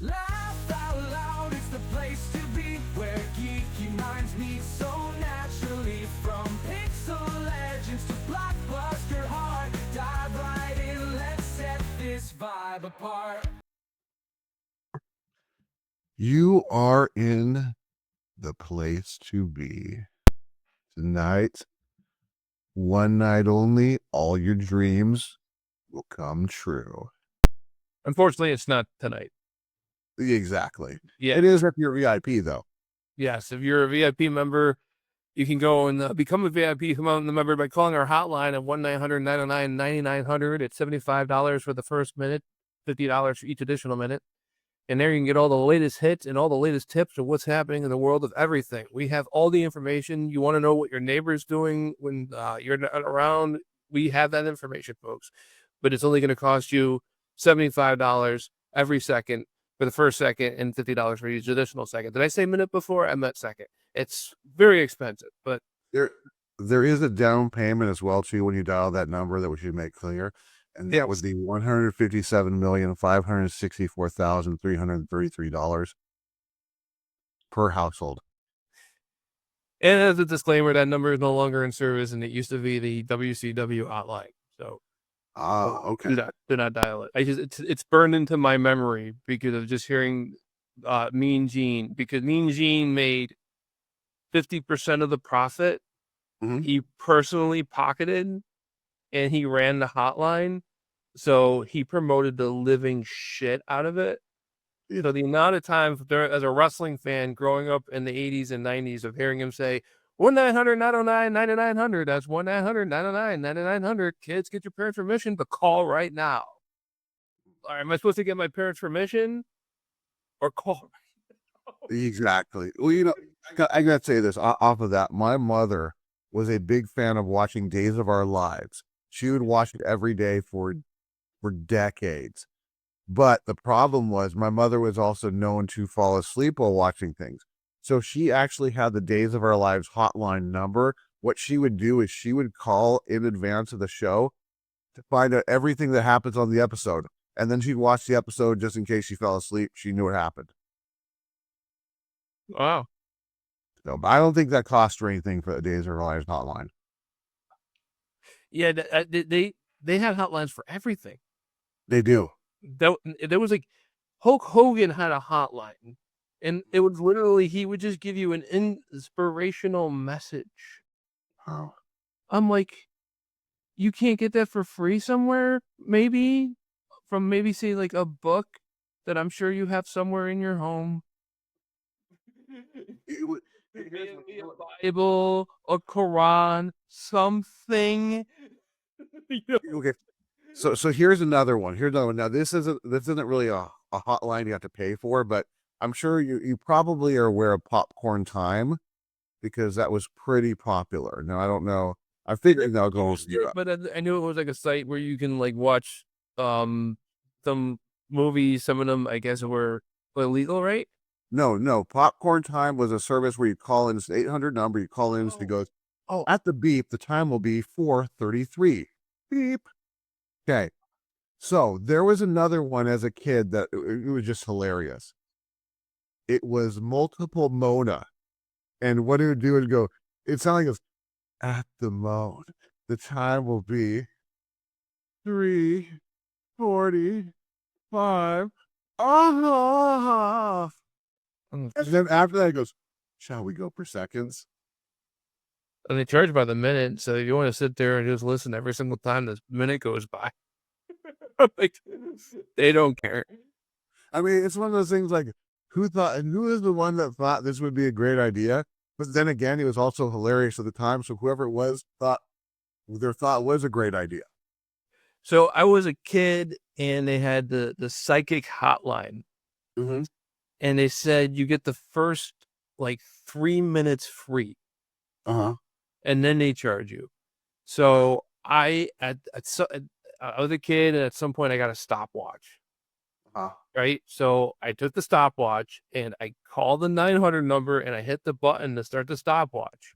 Laugh out loud, it's the place to be, where geeky minds meet so naturally. From pixel legends to blockbuster heart, dive right in, let's set this vibe apart. You are in the place to be. Tonight, one night only, all your dreams will come true. Unfortunately, it's not tonight. Exactly. Yeah. It is if you're VIP, though. Yes, if you're a VIP member, you can go and become a VIP member by calling our hotline at 1-900-909-9900. It's $75 for the first minute, $50 for each additional minute. And there you can get all the latest hits and all the latest tips of what's happening in the world of everything. We have all the information. You want to know what your neighbor's doing when you're not around, we have that information, folks. But it's only going to cost you $75 every second for the first second and $50 for each additional second. Did I say minute before? I meant second. It's very expensive, but there is a down payment as well, too, when you dial that number that we should make clear. And that was the $157,564,333 per household. And as a disclaimer, that number is no longer in service, and it used to be the WCW hotline. So, okay. do not dial it. It's burned into my memory because of just hearing Mean Gene. Because Mean Gene made 50% of the profit. Mhm. He personally pocketed, and he ran the hotline. So he promoted the living shit out of it. So the amount of times as a wrestling fan growing up in the 80s and 90s of hearing him say 1-900-909-9900, that's 1-900-909-9900. Kids, get your parents' permission to call right now. All right, am I supposed to get my parents' permission or call? Exactly. Well, I got to say this off of that. My mother was a big fan of watching Days of Our Lives. She would watch it every day for decades. But the problem was my mother was also known to fall asleep while watching things. So she actually had the Days of Our Lives hotline number. What she would do is she would call in advance of the show to find out everything that happens on the episode. And then she'd watch the episode just in case she fell asleep. She knew what happened. Wow. No, but I don't think that cost her anything for the Days of Our Lives hotline. Yeah, they have hotlines for everything. They do. There was like Hulk Hogan had a hotline, and it was literally he would just give you an inspirational message. Oh. I'm like, you can't get that for free somewhere? Maybe say like a book that I'm sure you have somewhere in your home. Maybe a Bible, a Quran, something. Okay. So here's another one. Now this isn't really a hotline you have to pay for, but I'm sure you probably are aware of Popcorn Time because that was pretty popular. Now I don't know. I figured that goes. But I knew it was like a site where you can like watch some movies. Some of them I guess were illegal, right? No. Popcorn Time was a service where you call in. It's an 800 number. You call in. It goes, oh, at the beep, the time will be 4:33. Beep. Okay. So there was another one as a kid that it was just hilarious. It was multiple Mona. And what it would do, go, it sounded like it was, at the moment, the time will be 3:45. And then after that, it goes, shall we go per seconds? And they charge by the minute, so you want to sit there and just listen every single time this minute goes by. Like, they don't care. I mean, it's one of those things like, who is the one that thought this would be a great idea? But then again, it was also hilarious at the time. So whoever it was thought was a great idea. So I was a kid and they had the psychic hotline. Mm-hmm. And they said you get the first like 3 minutes free. Uh-huh. And then they charge you. So I was a kid, and at some point I got a stopwatch. Uh-huh. Right? So I took the stopwatch and I called the 900 number and I hit the button to start the stopwatch.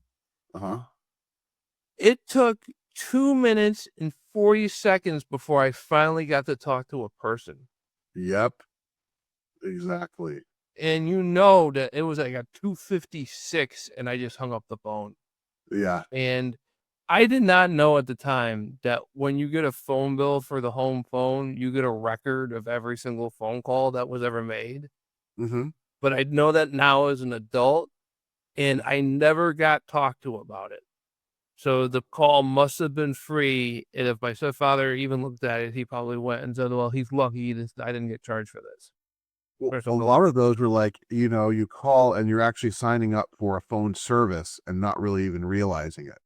Uh-huh. It took 2 minutes and 40 seconds before I finally got to talk to a person. Yep. Exactly. And you know that it was like a 256 and I just hung up the phone. Yeah. And I did not know at the time that when you get a phone bill for the home phone, you get a record of every single phone call that was ever made. Mm-hmm. But I know that now as an adult, and I never got talked to about it. So the call must have been free. And if my stepfather even looked at it, he probably went and said, well, he's lucky I didn't get charged for this. Well, Or a something. lot of those were like, you call and you're actually signing up for a phone service and not really even realizing it.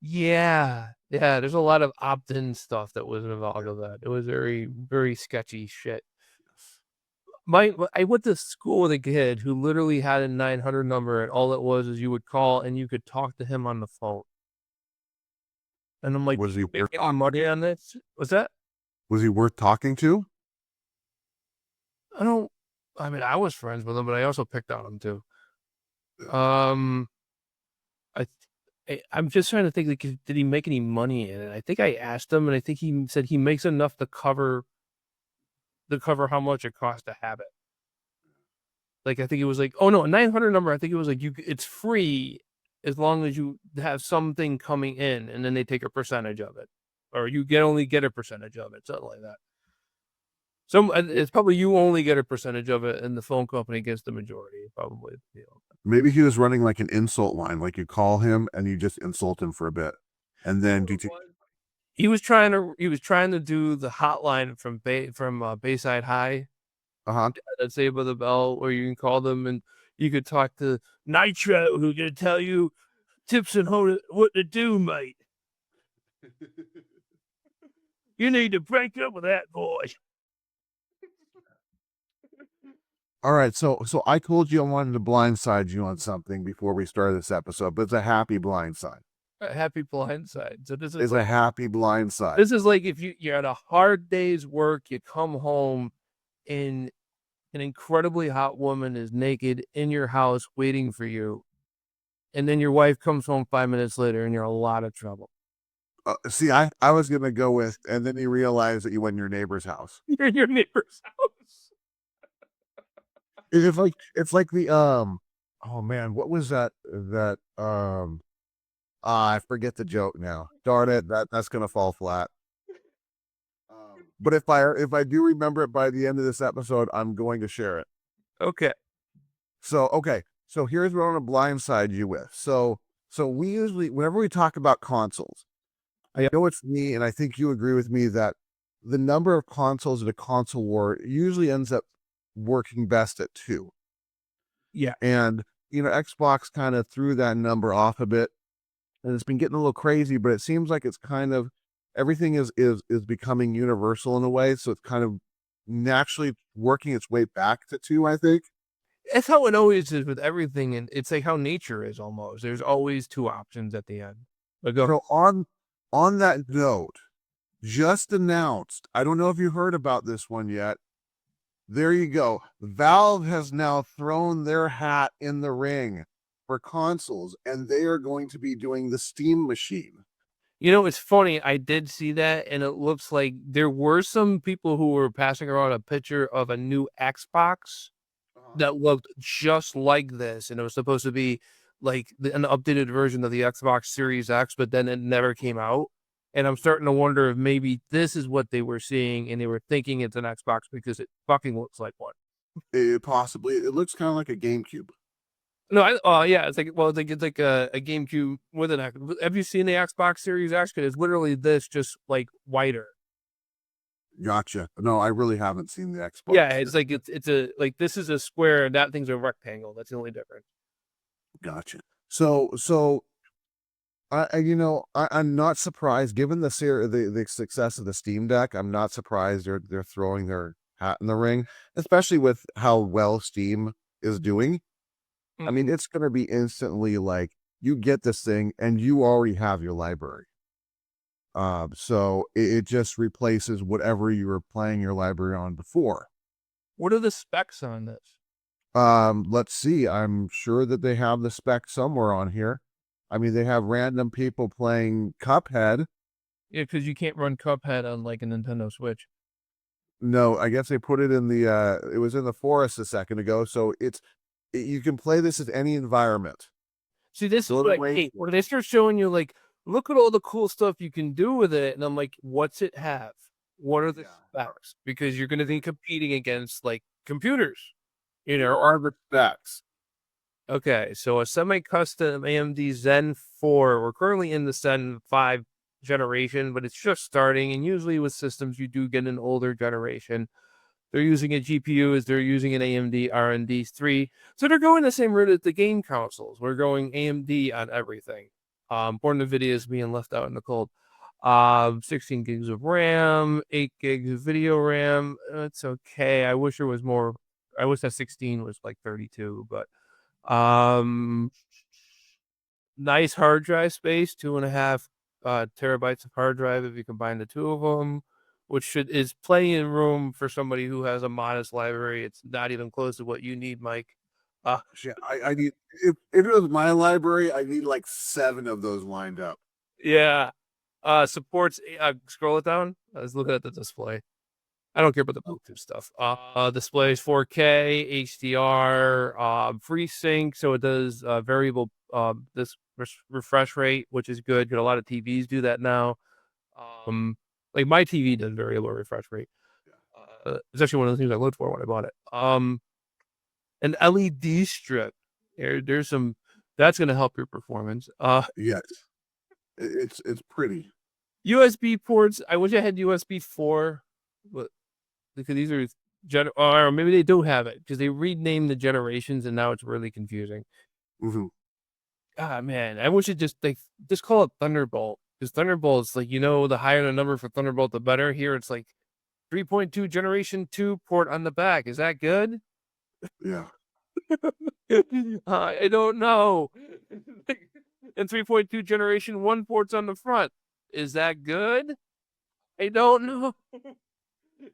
Yeah. Yeah. There's a lot of opt-in stuff that was involved with that. It was very, very sketchy shit. I went to school with a kid who literally had a 900 number, and all it was is you would call and you could talk to him on the phone. And I'm like, Was he worth making money on this? What's that? was he worth talking to? I don't. I mean, I was friends with him, but I also picked on him too. Um, I, I'm just trying to think. Like, did he make any money in it? I think I asked him, and I think he said he makes enough to cover how much it costs to have it. Like, I think it was like, oh no, a 900 number. I think it was like it's free as long as you have something coming in, and then they take a percentage of it, or you only get a percentage of it, something like that. It's probably you only get a percentage of it, and the phone company gets the majority, probably. Maybe he was running like an insult line, like you call him and you just insult him for a bit, and then He was trying to do the hotline from Bayside High uh-huh. at Saved by the Bell, where you can call them and you could talk to Nitro, who's gonna tell you tips and what to do, mate. You need to break up with that boy. All right, so I told you I wanted to blindside you on something before we started this episode, but it's a happy blindside. A happy blindside. So It's a happy blindside. this is like if you're at a hard day's work, you come home and an incredibly hot woman is naked in your house waiting for you, and then your wife comes home 5 minutes later and you're in a lot of trouble. See, I was gonna go with, and then you realize that you went in your neighbor's house. You're in your neighbor's house. It's like the oh man, what was that I forget the joke now. Darn it, that's gonna fall flat. But if I do remember it by the end of this episode, I'm going to share it. Okay. So here's what I want to blindside you with. So we usually, whenever we talk about consoles, I know it's me, and I think you agree with me that the number of consoles in a console war usually ends up working best at 2. Yeah. And Xbox kind of threw that number off a bit, and it's been getting a little crazy, but it seems like it's kind of everything is becoming universal in a way, so it's kind of naturally working its way back to 2, I think. That's how it always is with everything, and it's like how nature is almost. There's always 2 options at the end. But go. So on that note, just announced, I don't know if you heard about this one yet. There you go. Valve has now thrown their hat in the ring for consoles, and they are going to be doing the Steam machine. It's funny. I did see that, and it looks like there were some people who were passing around a picture of a new Xbox that looked just like this, and it was supposed to be like an updated version of the Xbox Series X, but then it never came out. And I'm starting to wonder if maybe this is what they were seeing, and they were thinking it's an Xbox because it fucking looks like one. Possibly, it looks kind of like a GameCube. No, yeah, it's like a GameCube with an X. Have you seen the Xbox Series X? Because it's literally this, just like whiter. Gotcha. No, I really haven't seen the Xbox. Yeah, it's like it's a like this is a square and that thing's a rectangle. That's the only difference. Gotcha. So I'm not surprised given the success of the Steam Deck. I'm not surprised they're throwing their hat in the ring, especially with how well Steam is doing. I mean, it's going to be instantly like you get this thing and you already have your library. So it just replaces whatever you were playing your library on before. What are the specs on this? Let's see. I'm sure that they have the specs somewhere on here. I mean, they have random people playing Cuphead. Yeah, because you can't run Cuphead on like a Nintendo Switch. No, I guess they put it in the it was in the forest a second ago, so you can play this at any environment. See, this is So what I wait, hate. When they start showing you, like, look at all the cool stuff you can do with it, and I'm like, what's it have? What are the specs? Because you're going to be competing against like computers, or the specs. Okay, so a semi-custom AMD Zen 4. We're currently in the Zen 5 generation, but it's just starting. And usually with systems, you do get an older generation. They're using a GPU as they're using an AMD R&D 3. So they're going the same route as the game consoles. We're going AMD on everything. Born NVIDIA is being left out in the cold. 16 gigs of RAM, 8 gigs of video RAM. It's okay. I wish there was more. I wish that 16 was like 32, but nice hard drive space, 2.5 terabytes of hard drive if you combine the two of them, which is plenty of room for somebody who has a modest library. It's not even close to what you need, Mike. shit, I need if it was my library, I need like 7 of those lined up. Yeah. Supports scroll it down. I was looking at the display. I don't care about the Bluetooth stuff. Displays 4K, HDR, FreeSync, so it does variable this refresh rate, which is good. Because a lot of TVs do that now. Like my TV does variable refresh rate. It's actually one of the things I looked for when I bought it. An LED strip. There's some that's going to help your performance. Yes, it's pretty. USB ports. I wish I had USB 4, but because these are or maybe they do have it because they renamed the generations and now it's really confusing. Mm-hmm. Ah, man, I wish it just call it Thunderbolt, because Thunderbolt's like, the higher the number for Thunderbolt, the better. Here it's like 3.2 generation 2 port on the back. Is that good? Yeah. I don't know. And 3.2 generation 1 ports on the front. Is that good? I don't know.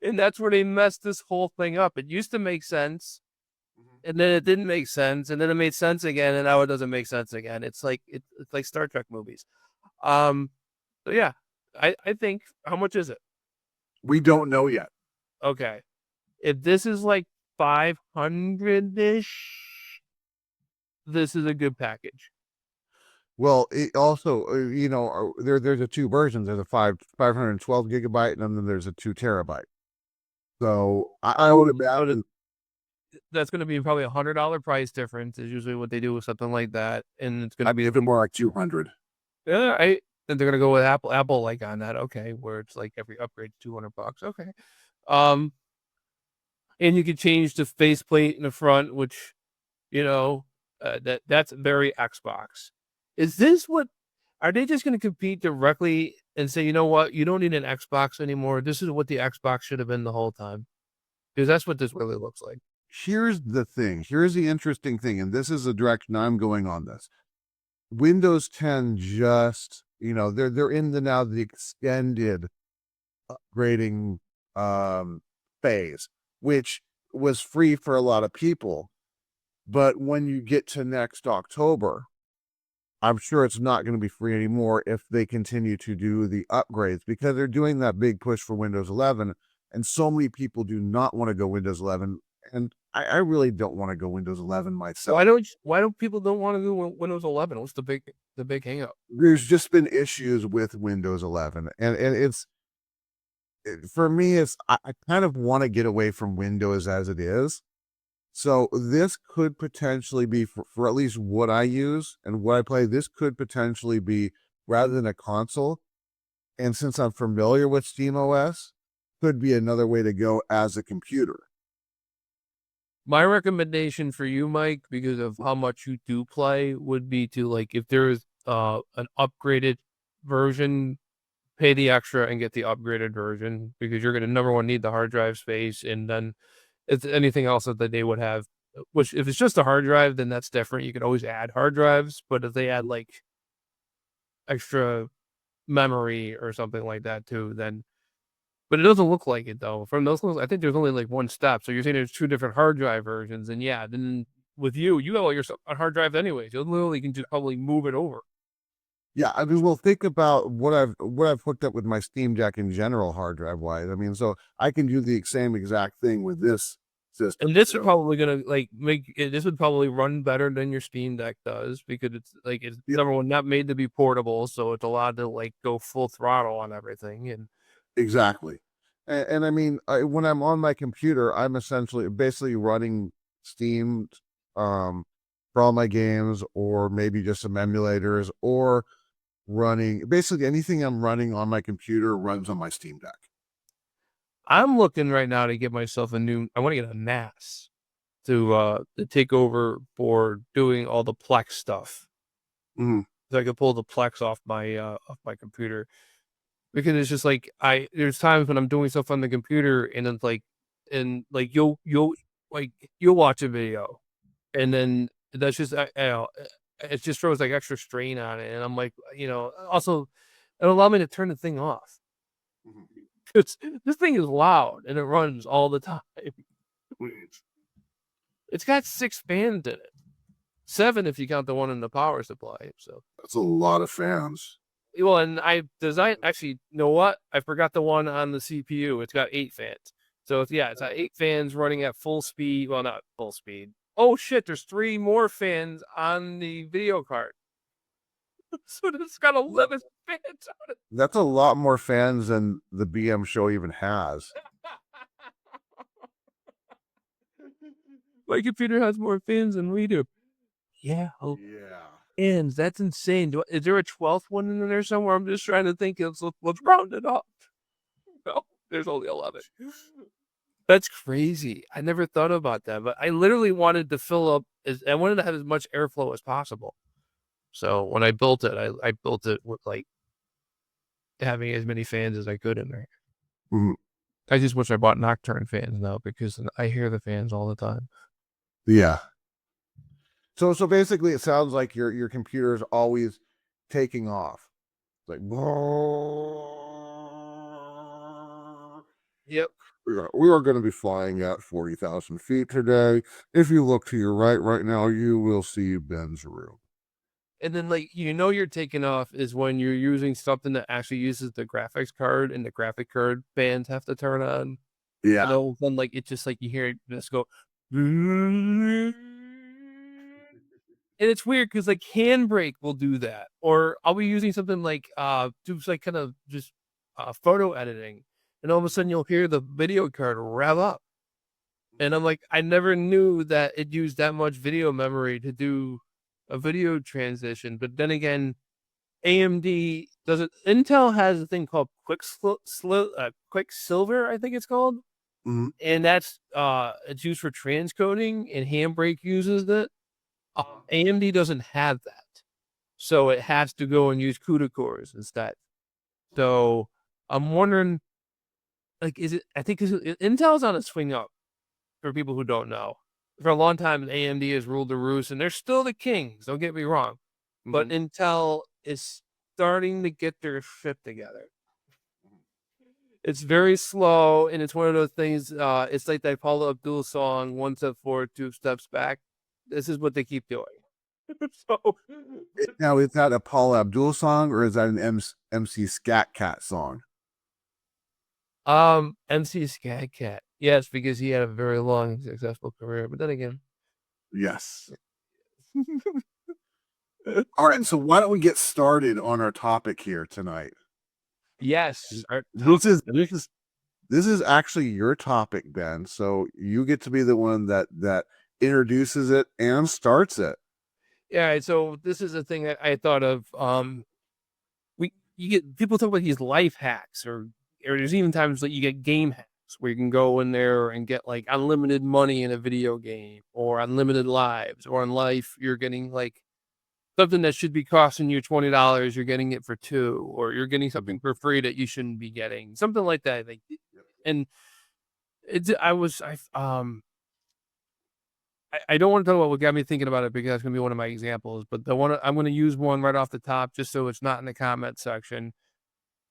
And that's where they messed this whole thing up. It used to make sense, and then it didn't make sense, and then it made sense again, and now it doesn't make sense again. It's like Star Trek movies. So yeah, I think, how much is it? We don't know yet. Okay, if this is like 500-ish, this is a good package. Well, it also, there's a 2 versions. There's a 512 gigabyte, and then there's a 2 terabyte. So I would imagine that's going to be probably $100 price difference is usually what they do with something like that, and it's going to be even more like 200. Yeah, and they're gonna go with Apple like on that. Okay, where it's like every upgrade $200. Okay, and you can change the faceplate in the front, which that's very Xbox. Is this what? Are they just going to compete directly and say, you know what, you don't need an Xbox anymore? This is what the Xbox should have been the whole time, because that's what this really looks like. Here's the thing. Here's the interesting thing, and this is the direction I'm going on this. Windows 10 just, they're in the extended upgrading phase, which was free for a lot of people. But when you get to next October, I'm sure it's not going to be free anymore if they continue to do the upgrades, because they're doing that big push for Windows 11, and so many people do not want to go Windows 11. And I really don't want to go Windows 11 myself. Why don't people don't want to go Windows 11? What's the big hang up? There's just been issues with Windows 11, and for me, I kind of want to get away from Windows as it is. So this could potentially be, for at least what I use and what I play, this could potentially be, rather than a console, and since I'm familiar with SteamOS, could be another way to go as a computer. My recommendation for you, Mike, because of how much you do play, would be to, like, if there's an upgraded version, pay the extra and get the upgraded version, because you're going to, number one, need the hard drive space, and then if anything else that they would have, which if it's just a hard drive, then that's different. You can always add hard drives, but if they add like extra memory or something like that too, then, but it doesn't look like it though. From those ones, I think there's only like one step. So you're saying there's 2 different hard drive versions, and yeah, then with you have all your stuff on hard drive anyways. You literally can just probably move it over. Yeah, I mean, well, think about what I've hooked up with my Steam Deck in general, hard drive wise. I mean, so I can do the same exact thing with this system. And this is So, probably gonna like make it, this would probably run better than your Steam Deck does because it's like it's yeah, number one not made to be portable, so it's allowed to like go full throttle on everything. And exactly. And I mean, when I'm on my computer, I'm essentially basically running Steam, um, for all my games, or maybe just some emulators, or running basically anything I'm running on my computer runs on my Steam Deck. I'm looking right now to get myself a new. I want to get a NAS to take over for doing all the Plex stuff. Mhm. So I could pull the Plex off my computer because it's just like there's times when I'm doing stuff on the computer and it's like you'll like you'll watch a video and then that's just it just throws like extra strain on it and I'm like also it allow me to turn the thing off. Mhm. It's this thing is loud and it runs all the time. It's got 6 fans in it. 7 if you count the one in the power supply. So That's a lot of fans. well, and I designed actually, you know what? I forgot the one on the CPU. It's got 8 fans. So it's got 8 fans running at full speed. Well, not full speed. Oh shit, there's 3 more fans on the video card. So it's got 11 fans on it. That's a lot more fans than the BM show even has. My computer has more fans than we do. Yeah. Oh, Yeah. fans. That's insane. Is there a 12th one in there somewhere? I'm just trying to think. Let's round it up. No, there's only 11. That's crazy. I never thought about that, but I literally wanted to fill up I wanted to have as much airflow as possible. So when I built it, I built it with like having as many fans as I could in there. Mhm. I just wish I bought nocturne fans now because I hear the fans all the time. Yeah. So basically it sounds like your computer is always taking off. It's like Yep. we are going to be flying at 40,000 feet today. If you look to your right now, you will see Ben's room. And then like you're taking off is when you're using something that actually uses the graphics card and the graphic card fans have to turn on. Yeah. And all of a sudden, like it's just like you hear it just go. And it's weird because like Handbrake will do that, or I'll be using something like do like kind of just photo editing, and all of a sudden you'll hear the video card rev up, and I'm like, I never knew that it used that much video memory to do a video transition. But then again, AMD doesn't. Intel has a thing called Quicksilver, I think it's called, Mhm. and that's it's used for transcoding, and Handbrake uses it. AMD doesn't have that, so it has to go and use CUDA cores instead. So I'm wondering, like, is it? I think Intel's on a swing up for people who don't know. For a long time, AMD has ruled the roost, and they're still the kings. Don't get me wrong, but Mhm. Intel is starting to get their shit together. It's very slow, and it's one of those things. It's like that Paula Abdul song, "One step forward, 2 steps back." This is what they keep doing. So Now, is that a Paul Abdul song or is that an MC Scat Cat song? MC Scat Cat. Yes, because he had a very long, successful career. But then again, Yes. All right. So why don't we get started on our topic here tonight? yes, This is actually your topic, Ben. So you get to be the one that introduces it and starts it. yeah. So this is a thing that I thought of. You get people talk about these life hacks, or there's even times that you get game hacks where you can go in there and get like unlimited money in a video game, or unlimited lives, or in life you're getting like something that should be costing you $20, you're getting it for 2, or you're getting something for free that you shouldn't be getting, something like that. Like, and it's I don't want to talk about what got me thinking about it because that's gonna be one of my examples, but the one I'm gonna use one right off the top just so it's not in the comment section.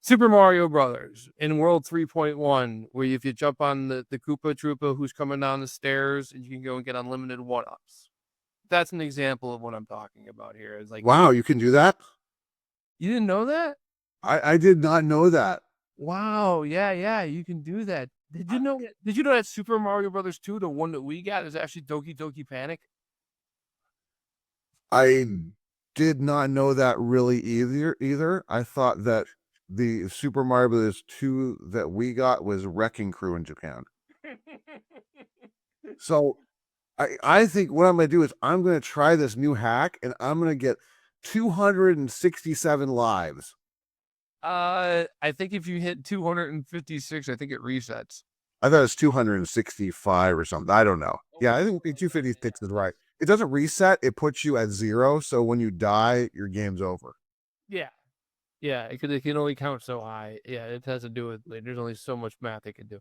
Super Mario Brothers in World 3.1, where if you jump on the Koopa Troopa who's coming down the stairs, and you can go and get unlimited one-ups. That's an example of what I'm talking about here. Is like Wow, you can do that? You didn't know that? I did not know that. Wow. Yeah. You can do that. Did you know that Super Mario Brothers 2, the one that we got, is actually Doki Doki Panic? I did not know that really either. I thought that the Super Mario Bros. 2 that we got was Wrecking Crew in Japan. So I think what I'm going to do is I'm going to try this new hack and I'm going to get 267 lives. I think if you hit 256, I think it resets. I thought it was 265 or something. I don't know. Yeah, I think 256 is right. It doesn't reset. It puts you at 0. So when you die, your game's over. Yeah. Yeah, it can only count so high. Yeah, it has to do with, like, there's only so much math it can do.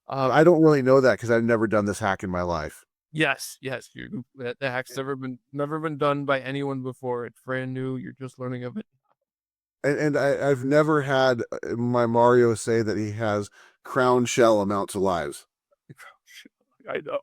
I don't really know that because I've never done this hack in my life. Yes. The hack's never been done by anyone before. It's brand new. You're just learning of it. And I've never had my Mario say that he has crown shell amounts of lives. I know.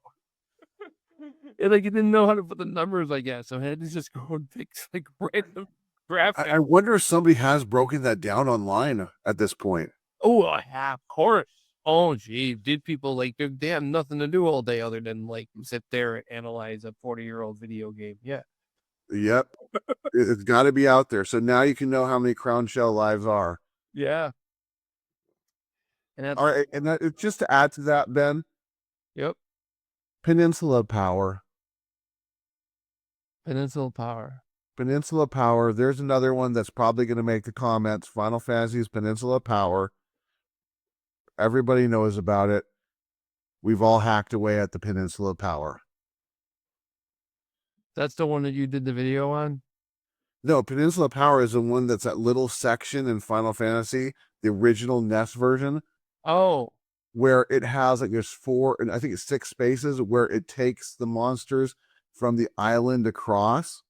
And like, he didn't know how to put the numbers, I guess. So I had to just go and pick like random graphics. I wonder if somebody has broken that down online at this point. Oh, of course. Oh, gee, did people like they have nothing to do all day other than like sit there and analyze a 40-year-old video game? Yeah. Yep. It's got to be out there. So now you can know how many crown shell lives are. Yeah. And that's All right. And that, just to add to that, Ben, yep. Peninsula Power. Peninsula Power. Peninsula Power. There's another one that's probably going to make the comments. Final Fantasy's Peninsula Power. Everybody knows about it. We've all hacked away at the Peninsula Power. That's the one that you did the video on? No, Peninsula Power is the one that's that little section in Final Fantasy, the original NES version. Oh. Where it has like there's 4 and I think it's 6 spaces where it takes the monsters from the island across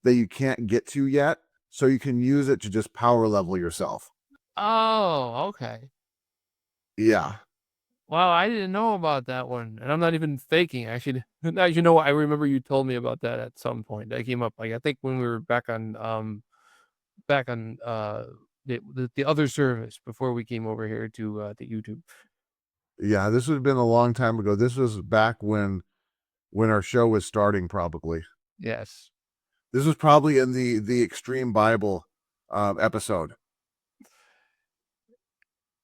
that you can't get to yet. So you can use it to just power level yourself. Oh, okay. Yeah. Wow, I didn't know about that one. And I'm not even faking, actually. Now, you know what? I remember you told me about that at some point. That came up, like, I think when we were back on the other service before we came over here to YouTube. Yeah, this would have been a long time ago. This was back when our show was starting, probably. Yes. This was probably in the Extreme Bible episode.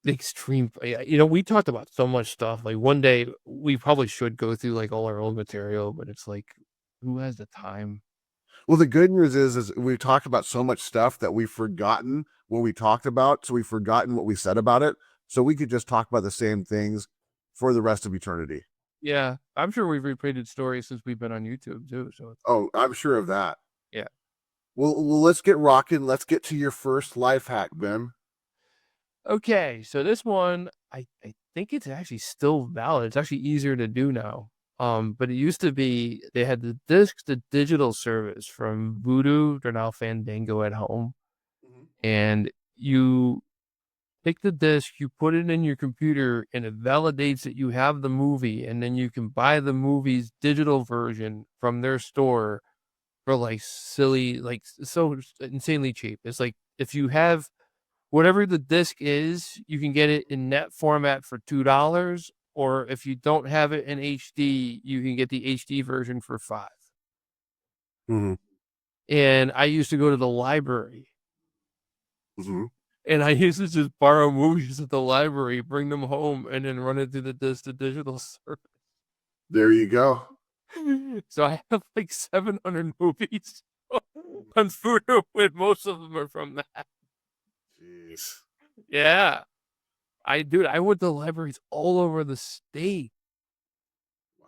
The extreme, you know, we talked about so much stuff. Like, one day we probably should go through like all our old material, but it's like, who has the time? Well, the good news is we've talked about so much stuff that we've forgotten what we talked about. So we've forgotten what we said about it. So we could just talk about the same things for the rest of eternity. Yeah, I'm sure we've repeated stories since we've been on YouTube too. So Oh, I'm sure of that. yeah. Well, let's get rocking. Let's get to your first life hack, Ben. Okay, so this one, I think it's actually still valid. It's actually easier to do now. But it used to be they had the disc to digital service from Voodoo. They're now Fandango at home, and you take the disc, you put it in your computer, and it validates that you have the movie, and then you can buy the movie's digital version from their store for like silly, like so insanely cheap. It's like if you have whatever the disc is, you can get it in net format for $2, or if you don't have it in HD, you can get the HD version for $5. Mm-hmm. And I used to go to the library. Mm-hmm. And I used to just borrow movies at the library, bring them home, and then run it through the disc to digital service. There you go. So I have like 700 movies on Voodoo, and most of them are from that. Jeez. Yeah. I went to libraries all over the state.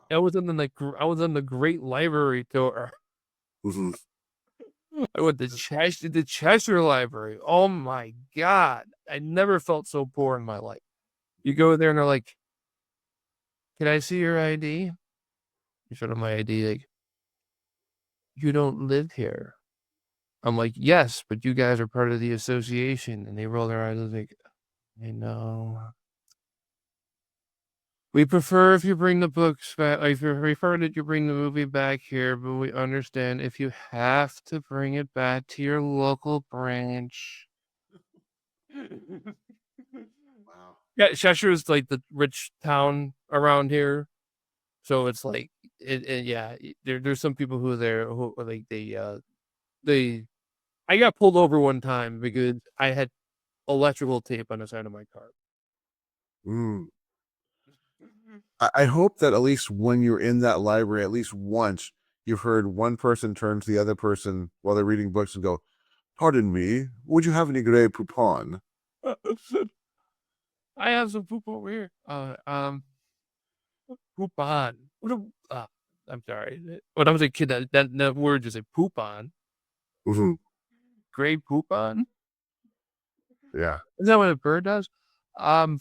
I was in the Great Library Tour. Mm-hmm. I went to the Cheshire Library. Oh my God. I never felt so poor in my life. You go there and they're like, "Can I see your ID?" You show them my ID, like, "You don't live here." I'm like, "Yes, but you guys are part of the association." And they roll their eyes like, "I know." We prefer if you bring the books back. If you prefer that you bring the movie back here, but we understand if you have to bring it back to your local branch. Wow. Yeah, Cheshire is like the rich town around here, so it's like yeah. There's some people who are there who are like they. I got pulled over one time because I had electrical tape on the side of my car. Mm. I hope that at least when you're in that library, at least once you've heard one person turn to the other person while they're reading books and go, "Pardon me, would you have any Grey Poupon?" I have some poop over here. Poop on. I'm sorry. When I was a kid, that word just a poop on. Mhm. Gray poop on. Yeah. Is that what a bird does? Um.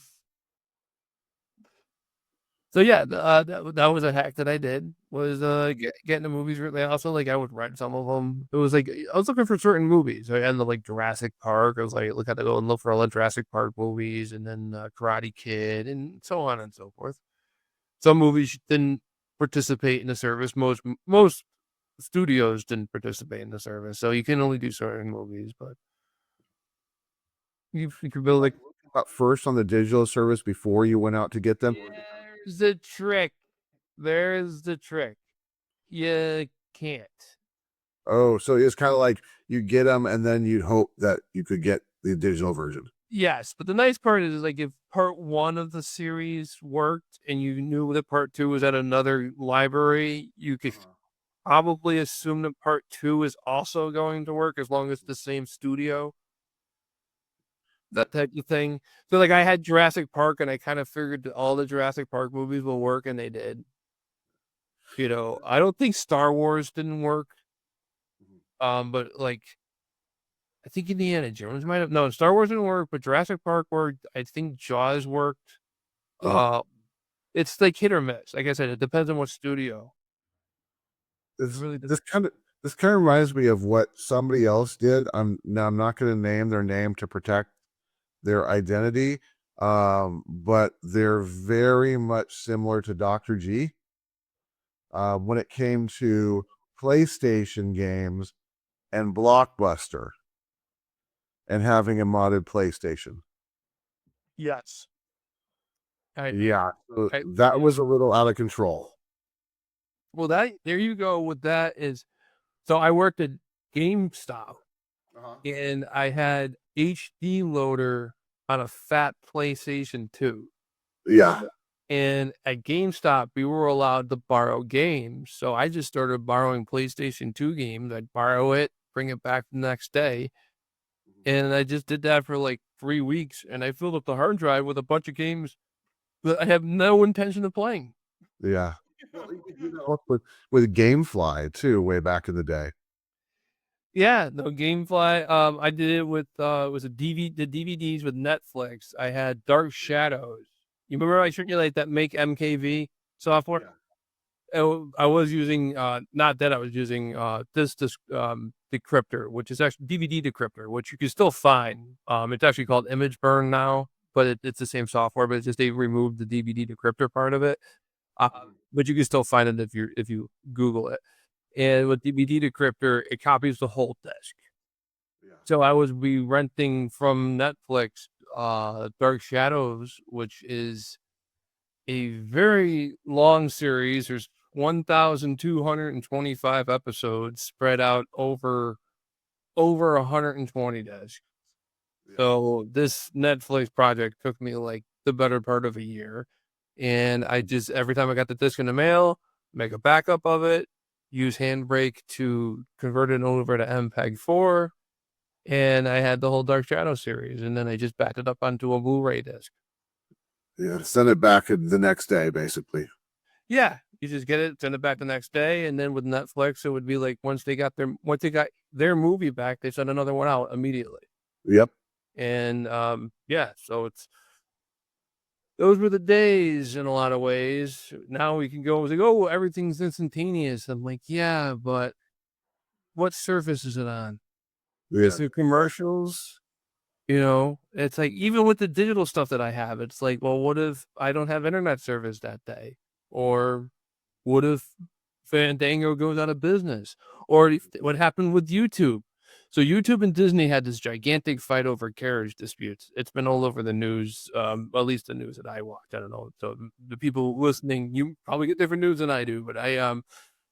So yeah, that was a hack that I did was getting the movies. Really, also like I would rent some of them. It was like I was looking for certain movies. I ended up like Jurassic Park. I was like, look, I had to go and look for all the Jurassic Park movies, and then Karate Kid, and so on and so forth. Some movies didn't participate in the service. Most studios didn't participate in the service, so you can only do certain movies. But you can build like Up first on the digital service before you went out to get them. there's the trick. There's the trick. You can't. Oh, so it's kind of like you get them and then you hope that you could get the digital version. Yes, but the nice part is like if part one of the series worked and you knew that part two was at another library, you could probably assume that part two is also going to work as long as the same studio. That type of thing. So like I had Jurassic Park and I kind of figured that all the Jurassic Park movies will work and they did. I don't think Star Wars didn't work. But like I think Indiana Jones might have no Star Wars didn't work, but Jurassic Park worked. I think Jaws worked. Uh it's like hit or miss. Like I said, it depends on what studio. It This really does. this kind of reminds me of what somebody else did. I'm not going to name their name to protect their identity, but they're very much similar to Dr. G. When it came to PlayStation games and Blockbuster and having a modded PlayStation. Yes. I, Yeah, so I that was a little out of control. well that there you go with that is so I worked at GameStop and I had HD loader on a fat PlayStation 2. Yeah, And at GameStop, we were allowed to borrow games. So I just started borrowing PlayStation 2 games. I'd borrow it, bring it back the next day. And I just did that for like 3 weeks. And I filled up the hard drive with a bunch of games that I have no intention of playing. yeah. Well, you could do that with GameFly too, way back in the day. Yeah, no Gamefly. I did it with it was the DVDs with Netflix. I had Dark Shadows. You remember I showed you like that Make MKV software? I was using not that I was using this decryptor, which is actually DVD decryptor, which you can still find. It's actually called Image Burn now, but it's the same software, but it's just they removed the DVD decryptor part of it. Uh, but you can still find it if you Google it. And with DVD decryptor, it copies the whole disk. So I was be renting from Netflix Dark Shadows, which is a very long series. There's 1,225 episodes spread out over 120 discs. So this Netflix project took me like the better part of a year. And I just every time I got the disc in the mail, make a backup of it, use Handbrake to convert it over to MPEG-4, and I had the whole Dark Shadow series, and then I just backed it up onto a Blu-ray disc. Yeah, send it back the next day, basically. Yeah, you just get it, send it back the next day, and then with Netflix, it would be like once they got their movie back, they sent another one out immediately. Yep. And yeah, so those were the days in a lot of ways. Now we can go like, oh, everything's instantaneous. I'm like, yeah, but what surface is it on? Yeah. Is it commercials? You know, it's like even with the digital stuff that I have, it's like, well, what if I don't have internet service that day? Or what if Fandango goes out of business? Or what happened with YouTube? So YouTube and Disney had this gigantic fight over carriage disputes. It's been all over the news, at least the news that I watch. I don't know. So the people listening, you probably get different news than I do, but I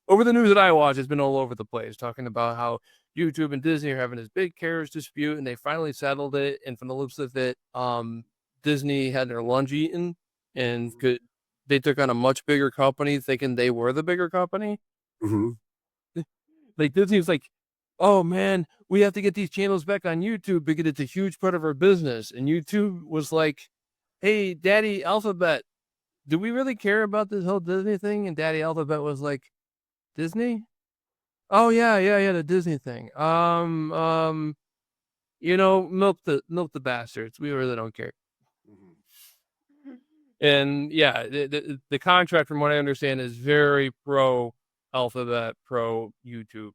over the news that I watch, it's been all over the place talking about how YouTube and Disney are having this big carriage dispute, and they finally settled it. And from the looks of it, Disney had their lunch eaten, and they took on a much bigger company, thinking they were the bigger company. Mm-hmm. Like Disney was like, "Oh man, we have to get these channels back on YouTube because it's a huge part of our business." And YouTube was like, "Hey, Daddy Alphabet, do we really care about this whole Disney thing?" And Daddy Alphabet was like, "Disney? Oh yeah, the Disney thing. Milk the bastards. We really don't care." And yeah, the contract, from what I understand, is very pro Alphabet, pro YouTube.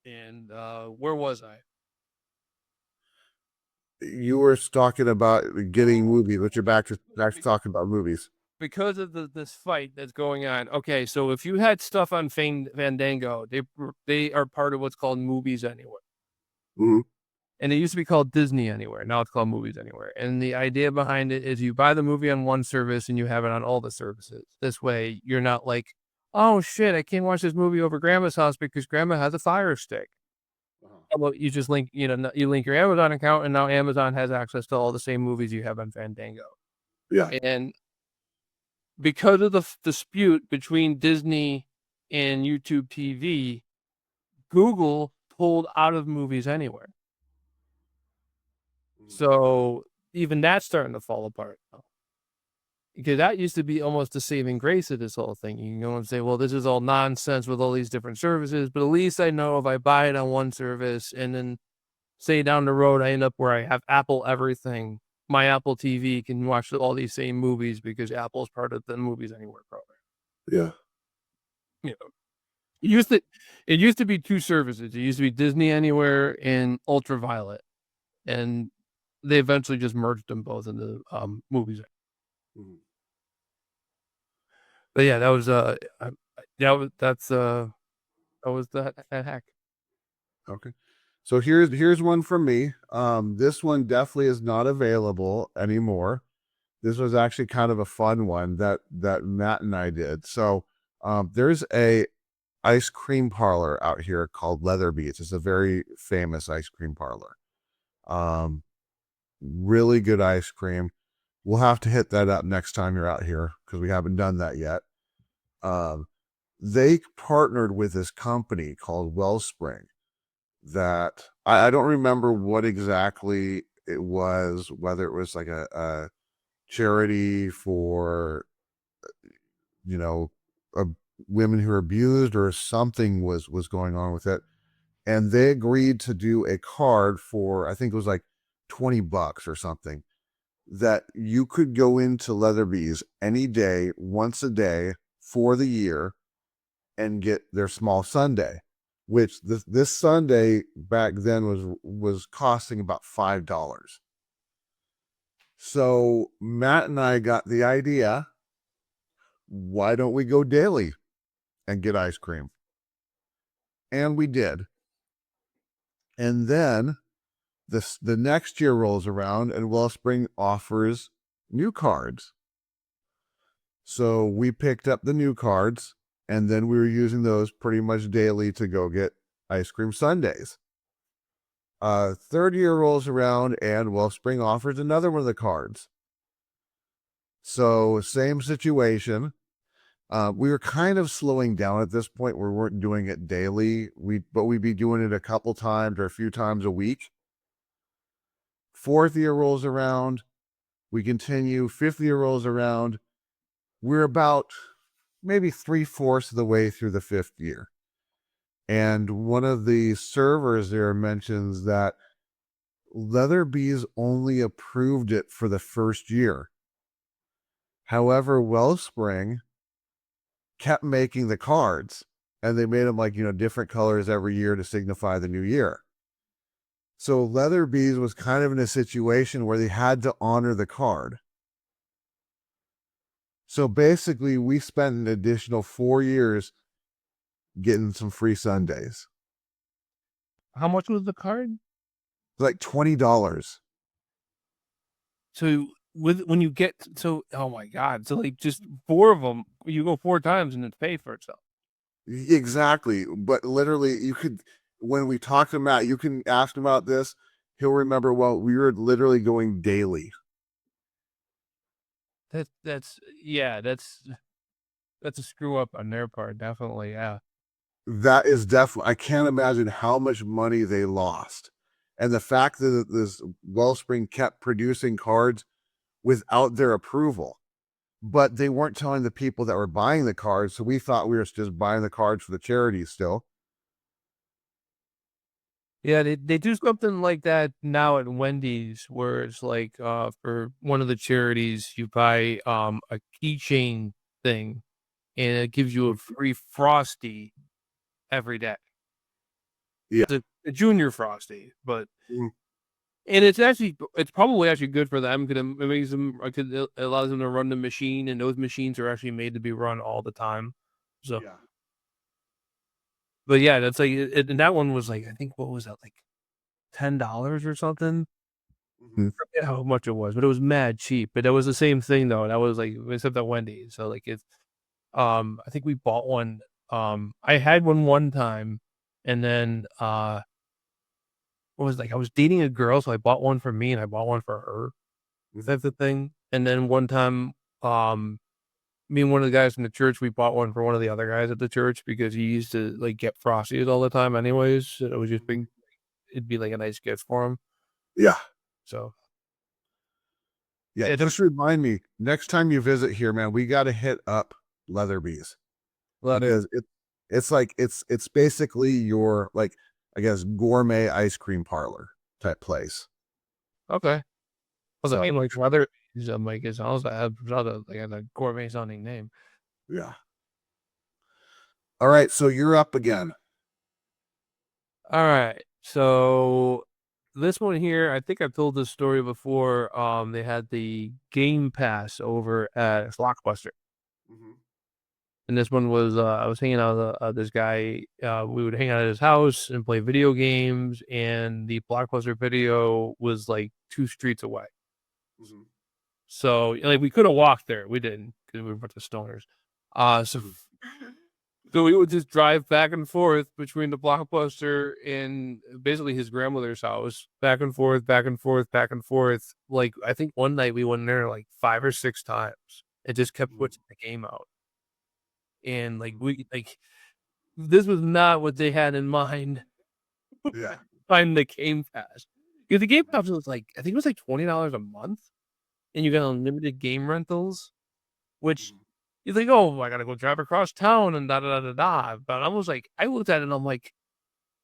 And where was I? You were talking about getting movies, but you're back to talking about movies. Because of this fight that's going on. Okay, so if you had stuff on Fandango, they are part of what's called Movies Anywhere. Mm-hmm. And it used to be called Disney Anywhere. Now it's called Movies Anywhere. And the idea behind it is you buy the movie on one service and you have it on all the services. This way, you're not like, oh shit, I can't watch this movie over grandma's house because grandma has a Fire Stick. Well, you just link, you link your Amazon account, and now Amazon has access to all the same movies you have on Fandango. Yeah. And because of the dispute between Disney and YouTube TV, Google pulled out of Movies Anywhere. So even that's starting to fall apart now. Because that used to be almost the saving grace of this whole thing. You can go and say, well, this is all nonsense with all these different services, but at least I know if I buy it on one service and then say down the road I end up where I have Apple everything, my Apple TV can watch all these same movies because Apple's part of the Movies Anywhere program. Yeah. You know, it used to be two services. It used to be Disney Anywhere and Ultraviolet, and they eventually just merged them both into Movies. Mm-hmm. But yeah, that was that hack. Okay. So here's one from me. This one definitely is not available anymore. This was actually kind of a fun one that Matt and I did. So there's a ice cream parlor out here called Leatherby. It's just a very famous ice cream parlor. Really good ice cream. We'll have to hit that up next time you're out here because we haven't done that yet. They partnered with this company called Wellspring that I don't remember what exactly it was, whether it was like a charity for, women who are abused or something was going on with it. And they agreed to do a card for, I think it was like $20 or something, that you could go into Leatherby's any day, once a day for the year and get their small sundae, which this sundae back then was costing about $5. So Matt and I got the idea, why don't we go daily and get ice cream? And we did. And then the next year rolls around and Wellspring offers new cards. So we picked up the new cards, and then we were using those pretty much daily to go get ice cream sundaes. Third year rolls around and Wellspring offers another one of the cards. So same situation. We were kind of slowing down at this point. We weren't doing it daily. But we'd be doing it a couple times or a few times a week. Fourth year rolls around. We continue. Fifth year rolls around. We're about maybe 3/4 of the way through the fifth year. And one of the servers there mentions that Leatherby's only approved it for the first year. However, Wellspring kept making the cards, and they made them like, different colors every year to signify the new year. So Leatherby's was kind of in a situation where they had to honor the card. So basically, we spent an additional 4 years getting some free Sundays. How much was the card? Like $20. So when you get oh my god, so like just 4 of them, you go 4 times and it pays for itself. Exactly. But literally, you could, when we talk to Matt, you can ask him about this. He'll remember, well, we were literally going daily. That's a screw up on their part, definitely. Yeah. That is definitely, I can't imagine how much money they lost. And the fact that this Wellspring kept producing cards without their approval, but they weren't telling the people that were buying the cards. So we thought we were just buying the cards for the charities still. Yeah, they do something like that now at Wendy's, where it's like for one of the charities, you buy a keychain thing, and it gives you a free Frosty every day. Yeah. It's a junior Frosty, but Mm. and it's probably actually good for them because it makes them, it allows them to run the machine, and those machines are actually made to be run all the time. So, Yeah. but yeah, that's like, and that one was like, I think, what was that, like $10 or something? Mhm. I forget how much it was, but it was mad cheap. But that was the same thing though. That was like, except at Wendy's. So like it's I think we bought one. I had one time, and then what was it, like, I was dating a girl, so I bought one for me and I bought one for her. That's the thing. And then one time, me and one of the guys from the church, we bought one for one of the other guys at the church because he used to like get Frosties all the time anyways. So it was just big, it'd be like a nice gift for him. Yeah. So Yeah. it Just remind me next time you visit here, man, we got to hit up Leatherby's because it's basically your, like, I guess, gourmet ice cream parlor type place. okay. I was So, like rather, I'm like, it sounds like a gourmet sounding name. yeah. All right. So you're up again. All right. So this one here, I think I've told this story before. They had the Game Pass over at Blockbuster. Mhm. And this one was, I was hanging out with this guy. We would hang out at his house and play video games, and the Blockbuster video was like 2 streets away. Mhm. So like we could have walked there. We didn't because we were a bunch of stoners. So we would just drive back and forth between the Blockbuster and basically his grandmother's house, back and forth, back and forth, back and forth. Like I think one night we went there like 5 or 6 times. It just kept putting the game out. And like this was not what they had in mind. Yeah. Finding the Game Pass. Because the Game Pass was like, I think it was like $20 a month, and you got unlimited game rentals, which you think, oh, I gotta go drive across town and da da da da da. But I was like, I looked at it and I'm like,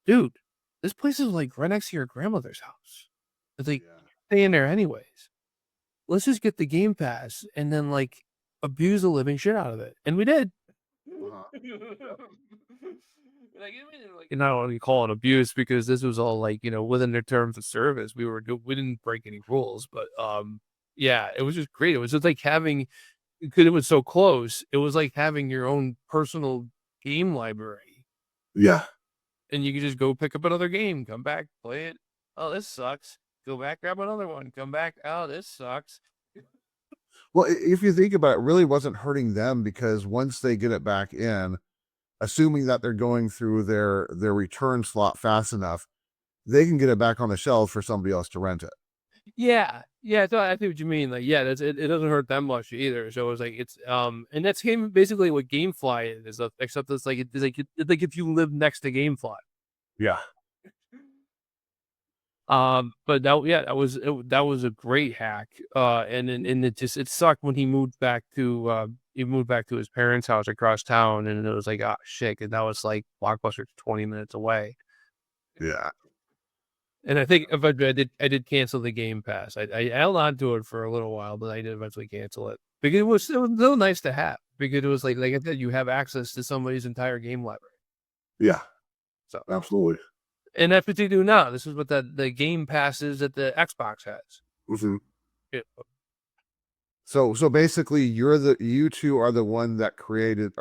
dude, this place is like right next to your grandmother's house. It's like staying there anyways. Let's just get the Game Pass and then like abuse the living shit out of it. And we did. Uh-huh. And I don't want to call it abuse because this was all like, within their terms of service. We didn't break any rules, but yeah, it was just great. It was just like having, because it was so close, it was like having your own personal game library. Yeah. And you could just go pick up another game, come back, play it. Oh, this sucks. Go back, grab another one, come back. Oh, this sucks. Well, if you think about it, it really wasn't hurting them because once they get it back in, assuming that they're going through their return slot fast enough, they can get it back on the shelf for somebody else to rent it. Yeah. Yeah, so I see what you mean. Like, yeah, it doesn't hurt them much either. So it's like and that's basically what GameFly is, except it's like like if you live next to GameFly. Yeah. But that was a great hack. And it sucked when he moved back to his parents' house across town, and it was like, oh shit, and that was like Blockbuster's 20 minutes away. Yeah. And I think if I did cancel the Game Pass. I held on to it for a little while, but I did eventually cancel it because it was so nice to have, because it was like I said, you have access to somebody's entire game library. Yeah. So Absolutely. And that's what they do now. This is what the Game Passes that the Xbox has. Mhm. Yeah. So basically, you two are the ones that created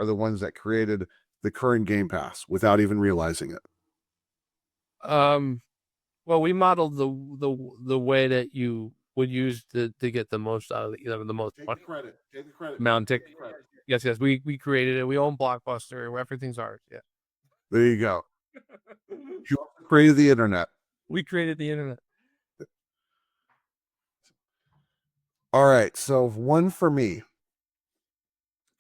the current Game Pass without even realizing it. Well, we modeled the way that you would use to get the most out of the most money. Take the credit. Amount tick. Yes, we created it. We own Blockbuster. Everything's ours. Yeah. There you go. You created the internet. We created the internet. All right. So one for me.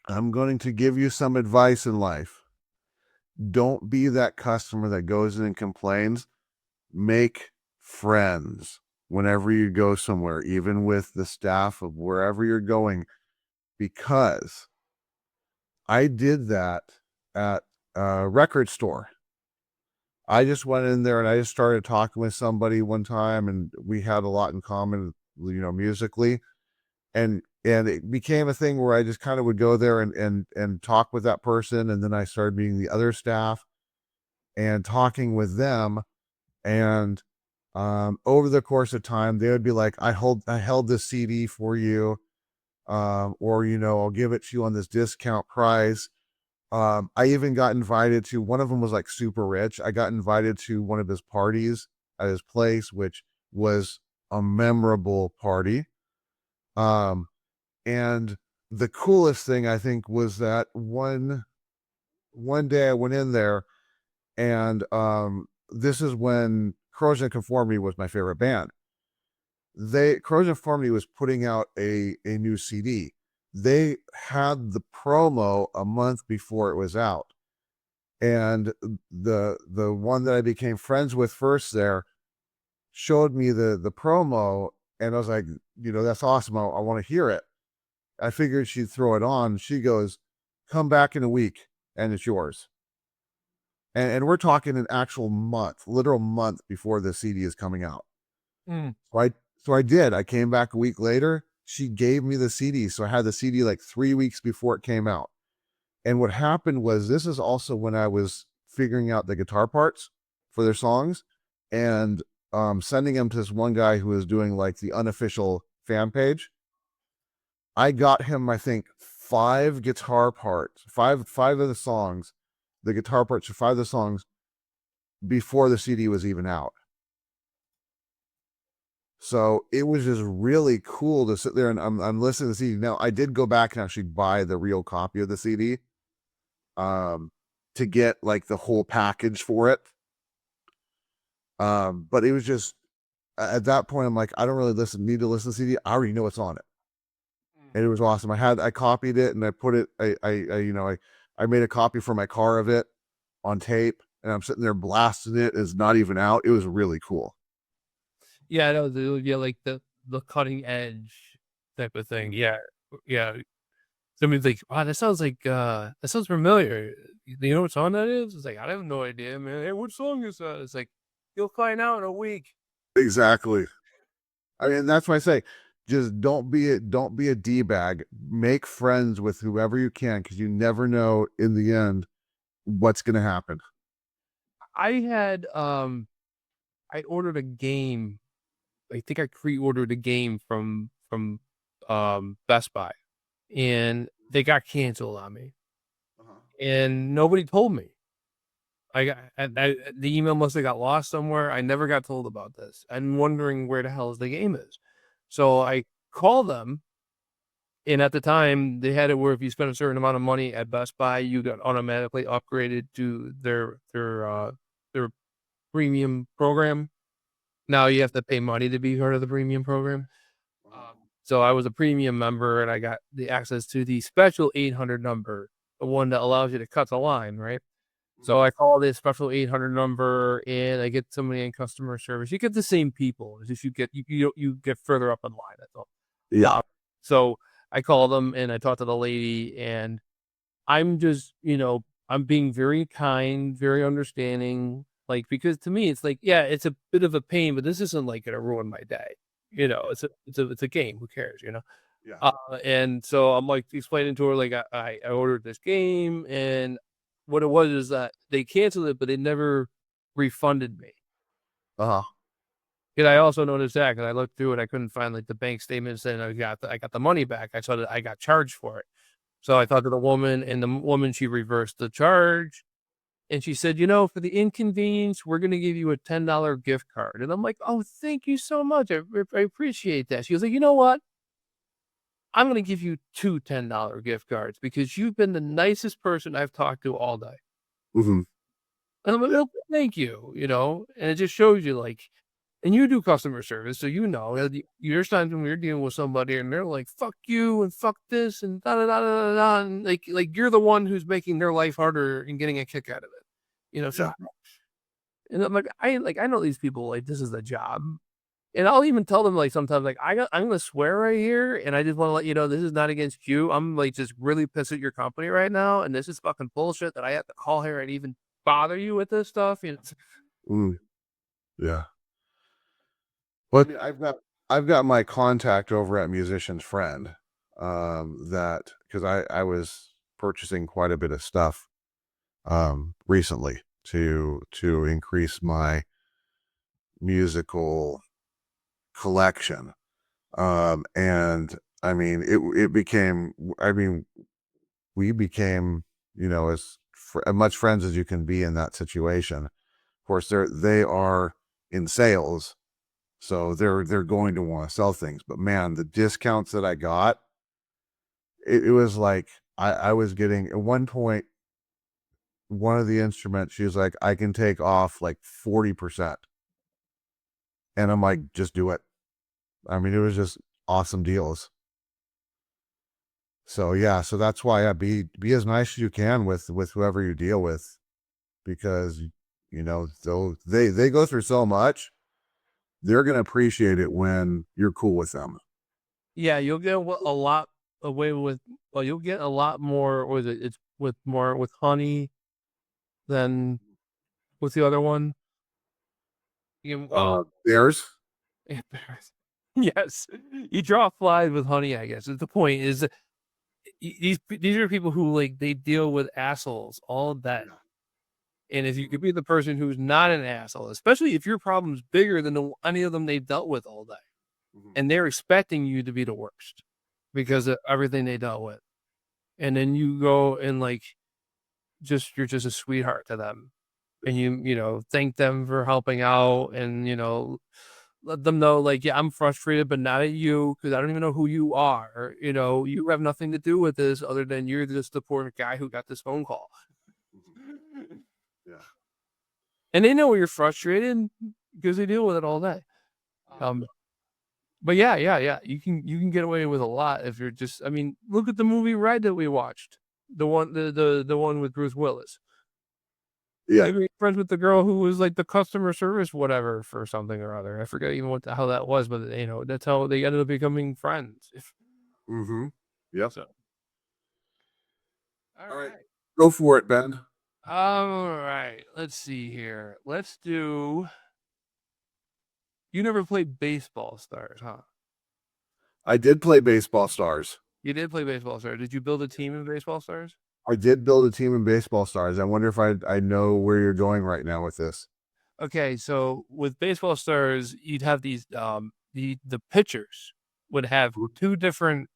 I'm going to give you some advice in life. Don't be that customer that goes in and complains. Make friends whenever you go somewhere, even with the staff of wherever you're going, because I did that at a record store. I just went in there and I just started talking with somebody one time, and we had a lot in common, musically. And it became a thing where I just kind of would go there and talk with that person. And then I started meeting the other staff and talking with them. And over the course of time, they would be like, I held this CD for you. Or, I'll give it to you on this discount price. I even got invited to, one of them was like super rich. I got invited to one of his parties at his place, which was a memorable party. And the coolest thing I think was that one day I went in there, and this is when Corrosion Conformity was my favorite band. Corrosion Conformity was putting out a new CD. They had the promo a month before it was out. And the one that I became friends with first there showed me the promo, and I was like, that's awesome. I want to hear it. I figured she'd throw it on. She goes, come back in a week and it's yours. And we're talking an actual month, literal month before the CD is coming out. So I did. I came back a week later. She gave me the CD. So I had the CD like 3 weeks before it came out. And what happened was, this is also when I was figuring out the guitar parts for their songs, and sending them to this one guy who was doing like the unofficial fan page. I got him, I think, 5 guitar parts, five of the songs, the guitar parts for 5 of the songs before the CD was even out. So it was just really cool to sit there and I'm listening to the CD. Now, I did go back and actually buy the real copy of the CD to get like the whole package for it. But it was just, at that point, I'm like, I don't really need to listen to the CD. I already know what's on it. And it was awesome. I copied it and I put it, I made a copy for my car of it on tape, and I'm sitting there blasting it. It's not even out. It was really cool. Yeah, I know. Like the cutting edge type of thing. Yeah. Somebody's like, wow, that sounds familiar. You know what song that is? It's like, I have no idea, man. Hey, what song is that? It's like, you'll find out in a week. Exactly. I mean, that's why I say, just don't be a D-bag. Make friends with whoever you can, because you never know in the end what's going to happen. I ordered a game. I think I pre-ordered a game from Best Buy, and they got canceled on me, and nobody told me. The email must have got lost somewhere. I never got told about this. I'm wondering where the hell the game is. So I called them, and at the time they had it where if you spent a certain amount of money at Best Buy, you got automatically upgraded to their premium program. Now you have to pay money to be part of the premium program. So I was a premium member, and I got the access to the special 800 number, the one that allows you to cut the line, right? So I call this special 800 number, and I get somebody in customer service. You get the same people. It's just you get further up in line. That's all. Yeah. So I call them and I talk to the lady, and I'm just, I'm being very kind, very understanding. Like, because to me, it's like, yeah, it's a bit of a pain, but this isn't like gonna ruin my day. It's a game. Who cares? Yeah. And so I'm like explaining to her, like, I ordered this game, and what it was is that they canceled it, but they never refunded me. Uh-huh. And I also noticed that because I looked through it, I couldn't find like the bank statement saying I got the money back. I saw that I got charged for it. So I talked to the woman, and the woman, she reversed the charge. And she said, for the inconvenience, we're going to give you a $10 gift card. And I'm like, oh, thank you so much. I appreciate that. She was like, you know what? I'm going to give you two $10 gift cards because you've been the nicest person I've talked to all day. Mm-hmm. And I'm like, well, thank you, and it just shows you like, and you do customer service. So, there's times when you're dealing with somebody and they're like, fuck you and fuck this and da da da da da. And like you're the one who's making their life harder and getting a kick out of it. So, Yeah. and I'm like, I know these people, like, this is the job. And I'll even tell them, like, sometimes, like, I'm gonna swear right here, and I just want to let you know this is not against you. I'm like just really pissed at your company right now, and this is fucking bullshit that I have to call here and even bother you with this stuff. Mm, yeah. Well, I've got my contact over at Musician's Friend, that because I was purchasing quite a bit of stuff recently to increase my musical collection. And I mean, it became, I mean, we became, as much friends as you can be in that situation. Of course, they are in sales, so they're going to want to sell things. But man, the discounts that I got, it was like I was getting at one point, one of the instruments, she was like, I can take off like 40%. And I'm like, just do it. I mean, it was just awesome deals. So yeah, so that's why be as nice as you can with whoever you deal with, because they go through so much. They're gonna appreciate it when you're cool with them. Yeah, you'll get a lot away with. Well, you'll get a lot more with it. It's with honey than with the other one. Theirs. Yes, you draw flies with honey. I guess is the point. Is these are people who like they deal with assholes all day. And if you could be the person who's not an asshole, especially if your problem's bigger than any of them they've dealt with all day, and they're expecting you to be the worst because of everything they dealt with, and then you go and like you're just a sweetheart to them, and you thank them for helping out, and let them know like, yeah, I'm frustrated, but not at you because I don't even know who you are. You have nothing to do with this other than you're just the poor guy who got this phone call. Yeah. And they know you're frustrated because they deal with it all day. But yeah. You can get away with a lot if you're just. I mean, look at the movie Ride that we watched. The one with Bruce Willis. Yeah. I mean, friends with the girl who was like the customer service whatever for something or other. I forget even how that was, but that's how they ended up becoming friends. Mm-hmm. Yep. So. All right. Go for it, Ben. All right. Let's see here. Let's do. You never played Baseball Stars, huh? I did play Baseball Stars. You did play Baseball Stars. Did you build a team in Baseball Stars? I did build a team in Baseball Stars. I wonder if I know where you're going right now with this. Okay, so with Baseball Stars, you'd have these the pitchers would have two different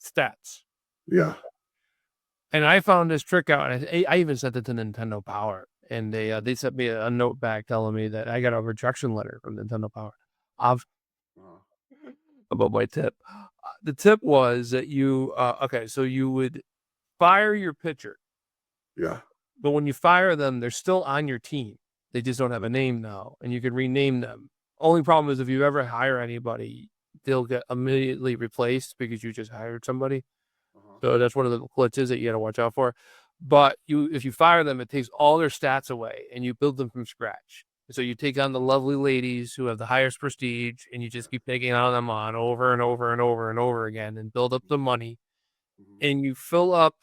stats. Yeah. And I found this trick out, and I even sent it to Nintendo Power, and they sent me a note back telling me that I got a rejection letter from Nintendo Power about my tip. The tip was that so you would fire your pitcher. Yeah. But when you fire them, they're still on your team. They just don't have a name now, and you can rename them. Only problem is if you ever hire anybody, they'll get immediately replaced because you just hired somebody. So that's one of the glitches that you got to watch out for. But if you fire them, it takes all their stats away, and you build them from scratch. So you take on the lovely ladies who have the highest prestige, and you just keep taking on them over and over and over and over again, and build up the money, and you fill up.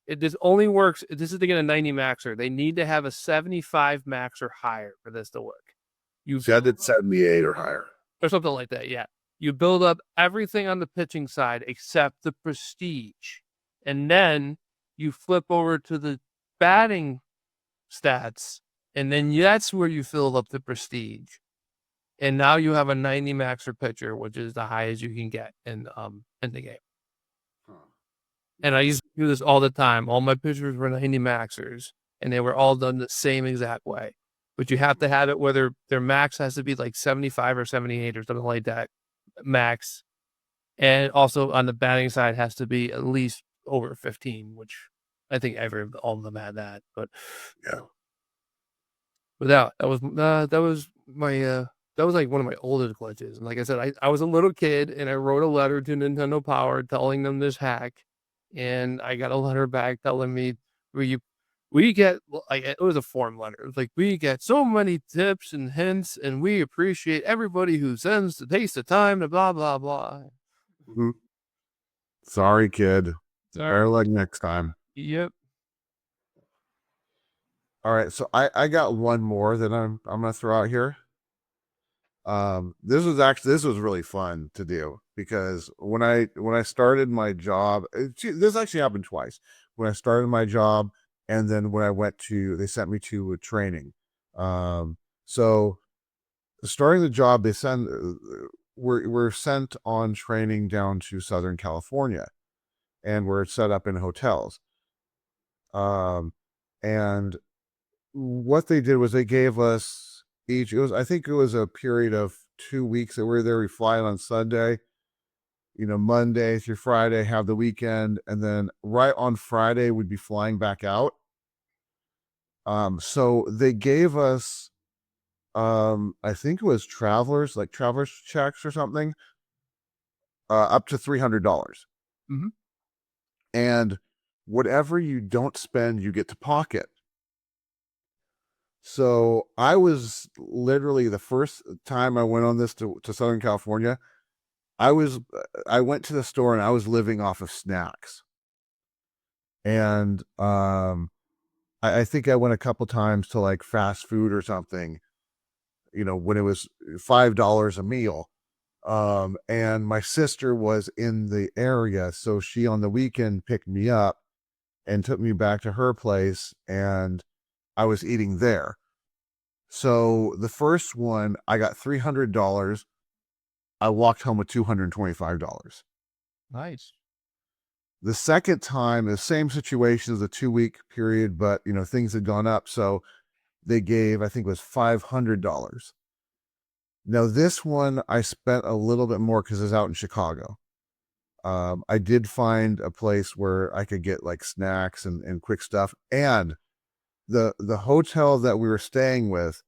This only works. This is to get a 90 maxer. They need to have a 75 max or higher for this to work. You said it's 78 or higher, or something like that. Yeah, you build up everything on the pitching side except the prestige, and then you flip over to the batting stats, And then that's where you fill up the prestige. And now you have a 90 maxer pitcher, which is the highest you can get in the game. And I used to do this all the time. All my pitchers were 90 maxers, and they were all done the same exact way. But you have to have it whether their max has to be like 75 or 78 or something like that, max. And also on the batting side has to be at least over 15, which I think all of them had that. But Yeah. But that was my that was like one of my oldest glitches. And like I said, I was a little kid and I wrote a letter to Nintendo Power telling them this hack, and I got a letter back telling me we get like it was a form letter. It was like we get so many tips and hints, and we appreciate everybody who sends to taste the time to blah blah blah. Mhm. Sorry, kid. Better luck next time. Yep. All right, so I got one more that I'm gonna throw out here. This was really fun to do because when I started my job, this actually happened twice. When I started my job, and then when they sent me to a training. So starting the job, we're sent on training down to Southern California, and we're set up in hotels. And what they did was they gave us I think it was a period of 2 weeks that we were there. We fly on Sunday, Monday through Friday, have the weekend, and then right on Friday we'd be flying back out. So they gave us, I think it was travelers checks or something, up to $300. Mhm. And whatever you don't spend, you get to pocket. So I was literally, the first time I went on this to Southern California, I went to the store and I was living off of snacks. And I think I went a couple times to like fast food or something, when it was $5 a meal. And my sister was in the area, so she on the weekend picked me up and took me back to her place, and I was eating there. So the first one, I got $300. I walked home with $225. Nice. The second time, the same situation as a 2-week period, but things had gone up. So they gave, I think it was $500. Now this one, I spent a little bit more because it's out in Chicago. I did find a place where I could get like snacks and quick stuff. And the hotel that we were staying with,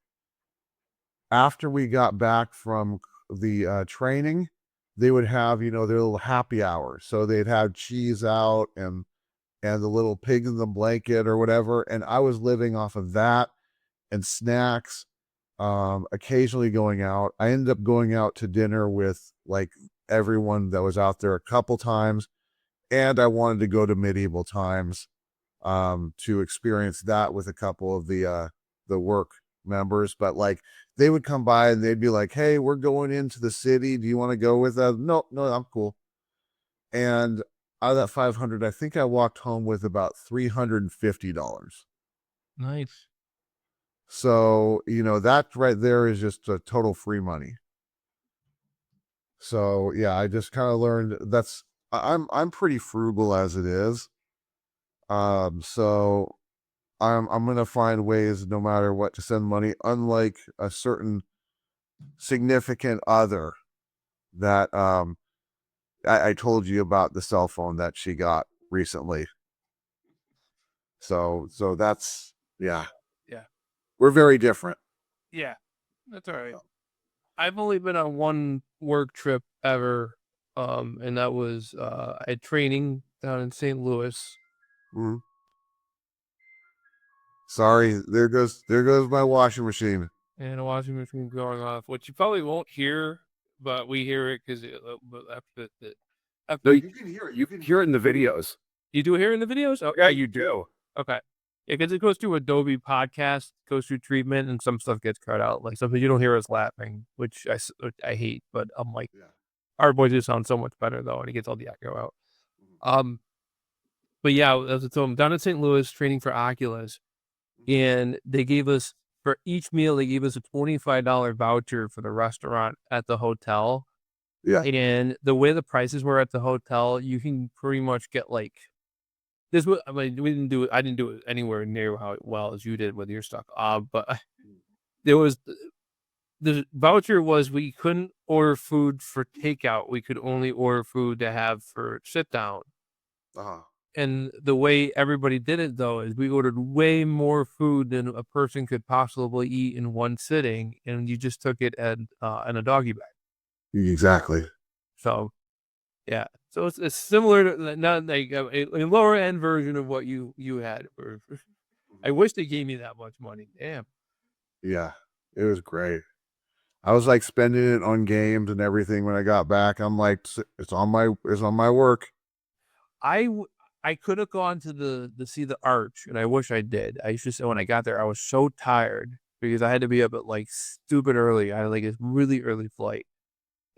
after we got back from the training, they would have, their little happy hour. So they'd have cheese out and the little pig in the blanket or whatever. And I was living off of that and snacks, occasionally going out. I ended up going out to dinner with like everyone that was out there a couple times. And I wanted to go to medieval times, to experience that with a couple of the work members. But like they would come by and they'd be like, "Hey, we're going into the city. Do you want to go with us?" No, I'm cool. And out of that 500, I think I walked home with about $350. Nice. So, that right there is just a total free money. So yeah, I just kind of learned I'm pretty frugal as it is. So I'm gonna find ways no matter what to send money, unlike a certain significant other that I told you about, the cell phone that she got recently. So that's, yeah. Yeah. We're very different. Yeah. That's all right. I've only been on one work trip ever, and that was I had training down in St. Louis. Mhm. Sorry, there goes my washing machine. And a washing machine going off, which you probably won't hear, but we hear it because No, you can hear it. You can hear it in the videos. you do hear it in the videos. Oh, Yeah, you do. okay. Yeah, because it goes through Adobe Podcast, goes through treatment, and some stuff gets cut out. Like something you don't hear us laughing, which I hate. But I'm like, Yeah. our voices sound so much better though, and it gets all the echo out. But yeah, so I'm down in St. Louis training for Oculus, and they gave us for each meal, they gave us a $25 voucher for the restaurant at the hotel. Yeah. And the way the prices were at the hotel, you can pretty much get like this. I mean, we didn't do it. I didn't do it anywhere near how well as you did with your stuff. But there was the voucher was we couldn't order food for takeout. We could only order food to have for sit down. Uh-huh. And the way everybody did it though is we ordered way more food than a person could possibly eat in one sitting, and you just took it in a doggy bag. Exactly. So yeah, so it's similar to not like a lower end version of what you had. I wish they gave me that much money. Damn. Yeah. It was great. I was like spending it on games and everything when I got back. I'm like, it's on my work. I could have gone to the see the arch, and I wish I did. I used to say when I got there, I was so tired because I had to be up at like stupid early. I had like a really early flight,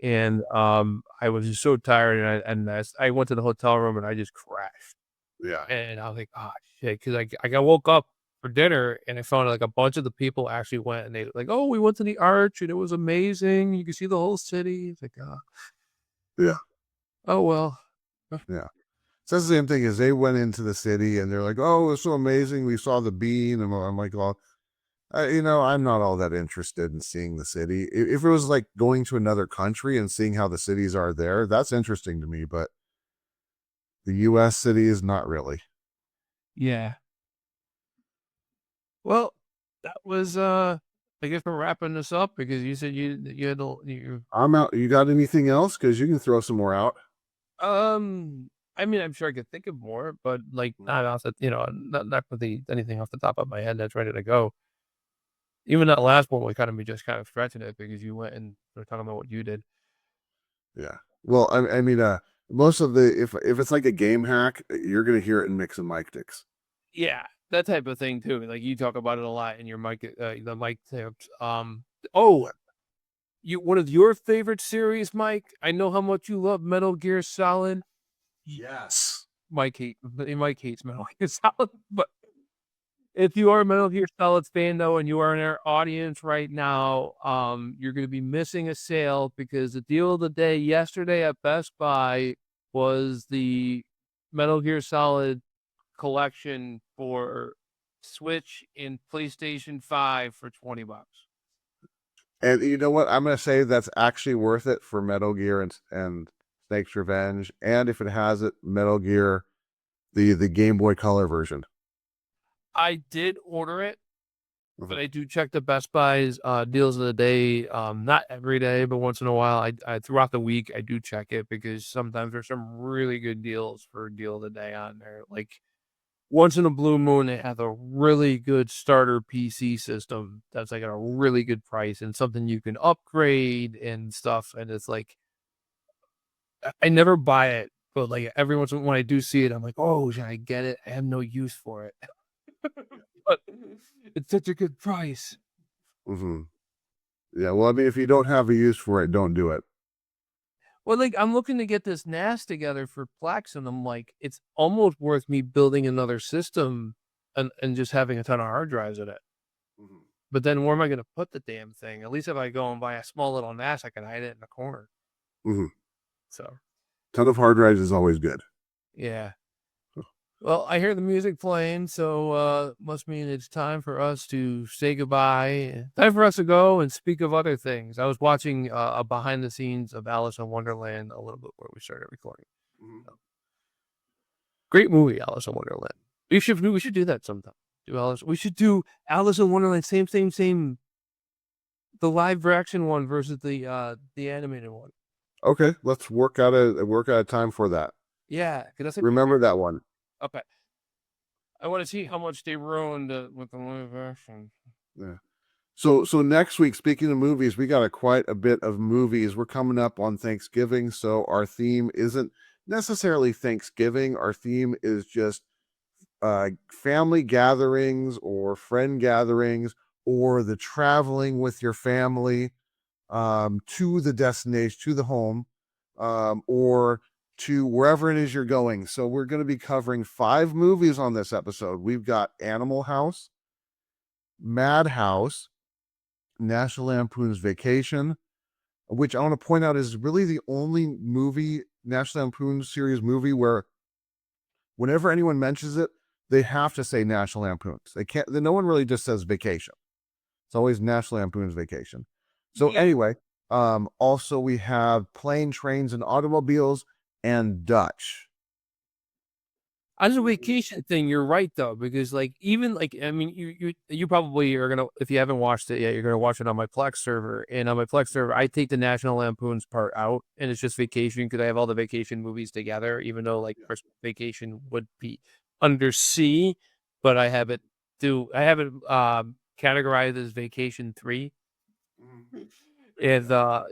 and I was just so tired, and I went to the hotel room and I just crashed. Yeah. And I was like, oh shit, because I got woke up for dinner and I found like a bunch of the people actually went and they like, oh, we went to the arch and it was amazing. You can see the whole city. It's like, Yeah. oh well. Yeah. So that's the same thing as they went into the city and they're like, oh, it's so amazing. We saw the bean. And I'm like, well, I'm not all that interested in seeing the city. If it was like going to another country and seeing how the cities are there, that's interesting to me. But the U.S. city is not really. Yeah. Well, that was I guess we're wrapping this up because you said you had you I'm out. You got anything else? Because you can throw some more out. I mean, I'm sure I could think of more, but like not off the not with anything off the top of my head that's ready to go. Even that last one, we kind of just kind of stretching it because you went and were talking about what you did. Yeah. Well, I mean, most of the if it's like a game hack, you're gonna hear it in Mix and Mike Dicks. Yeah, that type of thing too. Like you talk about it a lot in your mic, the mic tips. Oh, one of your favorite series, Mike. I know how much you love Metal Gear Solid. Yes. Mike hates Metal Gear Solid, but if you are a Metal Gear Solid fan though, and you are in our audience right now, you're going to be missing a sale because the deal of the day yesterday at Best Buy was the Metal Gear Solid collection for Switch and PlayStation 5 for $20. And you know what? I'm gonna say that's actually worth it for Metal Gear and Snake's Revenge, and if it has it, Metal Gear, the Game Boy Color version. I did order it, Mhm. but I do check the Best Buy's deals of the day. Not every day, but once in a while. I throughout the week I do check it because sometimes there's some really good deals for deal of the day on there. Like once in a blue moon, they have a really good starter PC system that's like at a really good price and something you can upgrade and stuff. And it's like I never buy it, but like every once in a while when I do see it, I'm like, oh, should I get it? I have no use for it. But it's such a good price. Mm-hmm. Yeah. Well, I mean, if you don't have a use for it, don't do it. Well, like I'm looking to get this NAS together for Plex, and I'm like, it's almost worth me building another system and just having a ton of hard drives in it. Mm-hmm. But then where am I going to put the damn thing? At least if I go and buy a small little NAS, I can hide it in the corner. Mm-hmm. So, Ton of hard drives is always good. yeah. Well, I hear the music playing, so must mean it's time for us to say goodbye. Time for us to go and speak of other things. I was watching a behind the scenes of Alice in Wonderland a little bit where we started recording. Mm-hmm. Great movie, Alice in Wonderland. We should do that sometime. We should do Alice in Wonderland, same. The live action one versus the animated one. Okay, let's work out a time for that. Yeah, because that's Remember that one. okay. I want to see how much they ruined with the live action. Yeah. So next week, speaking of movies, we got quite a bit of movies. We're coming up on Thanksgiving, so our theme isn't necessarily Thanksgiving. Our theme is just family gatherings or friend gatherings or the traveling with your family to the destination, to the home, or to wherever it is you're going. So we're going to be covering 5 movies on this episode. We've got Animal House, Madhouse, National Lampoon's Vacation, which I want to point out is really the only movie, National Lampoon series movie, where whenever anyone mentions it, they have to say National Lampoon's. They can't. No one really just says Vacation. It's always National Lampoon's Vacation. So anyway, also we have Plane, Trains, and Automobiles, and Dutch. On the vacation thing, you're right though, because like even like I mean you probably are gonna, if you haven't watched it yet, you're gonna watch it on my Plex server. And on my Plex server, I take the National Lampoon's part out, and it's just Vacation because I have all the vacation movies together. Even though like Christmas Vacation would be under C, but I have it categorized as Vacation 3. And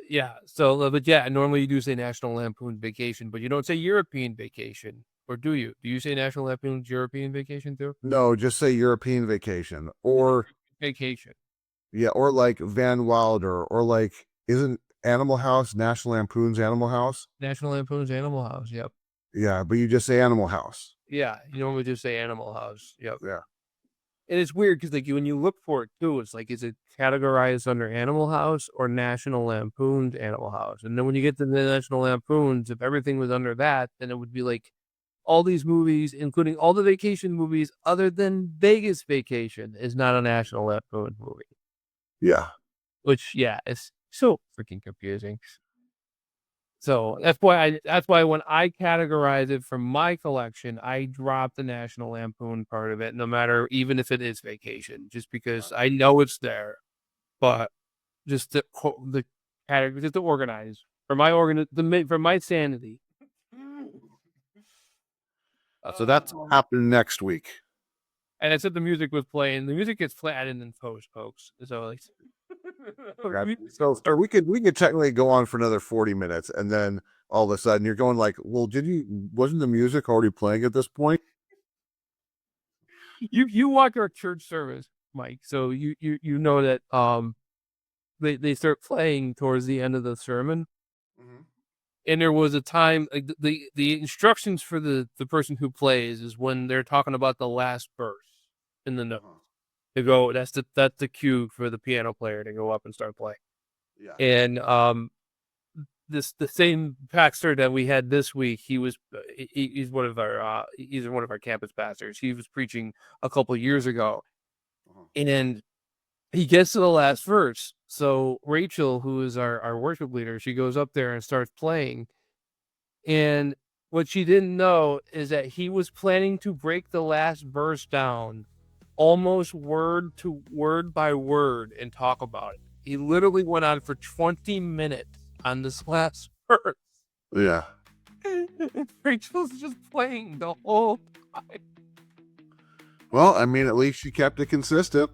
yeah, so but yeah, normally you do say National Lampoon Vacation, but you don't say European Vacation. Or do you? Do you say National Lampoon's European Vacation too? No, just say European Vacation, or Vacation. yeah, or like Van Wilder, or like, isn't Animal House National Lampoon's Animal House? National Lampoon's Animal House. Yep. Yeah, but you just say Animal House. Yeah, you normally just say Animal House. Yep. Yeah. And it's weird because like when you look for it too, it's like, is it categorized under Animal House or National Lampoon's Animal House? And then when you get to the National Lampoon's, if everything was under that, then it would be like all these movies, including all the vacation movies other than Vegas Vacation, is not a National Lampoon movie. Yeah. Which, yeah, it's so freaking confusing. So that's why when I categorize it from my collection, I drop the National Lampoon part of it, no matter, even if it is Vacation, just because I know it's there. But just the category, just to organize for my sanity. So that's happening next week. And I said the music was playing. The music gets added in post, folks. So like, so we could technically go on for another 40 minutes, and then all of a sudden you're going like, well, wasn't the music already playing at this point? You watch our church service, Mike. So you know that they start playing towards the end of the sermon. Mm-hmm. And there was a time, like the instructions for the person who plays is when they're talking about the last verse in the note. To go, that's the cue for the piano player to go up and start playing. Yeah. And the same pastor that we had this week, he's one of our campus pastors. He was preaching a couple years ago, and he gets to the last verse. So Rachel, who is our worship leader, she goes up there and starts playing. And what she didn't know is that he was planning to break the last verse down almost word by word and talk about it. He literally went on for 20 minutes on this last verse. Yeah. Rachel's just playing the whole time. Well, I mean, at least she kept it consistent.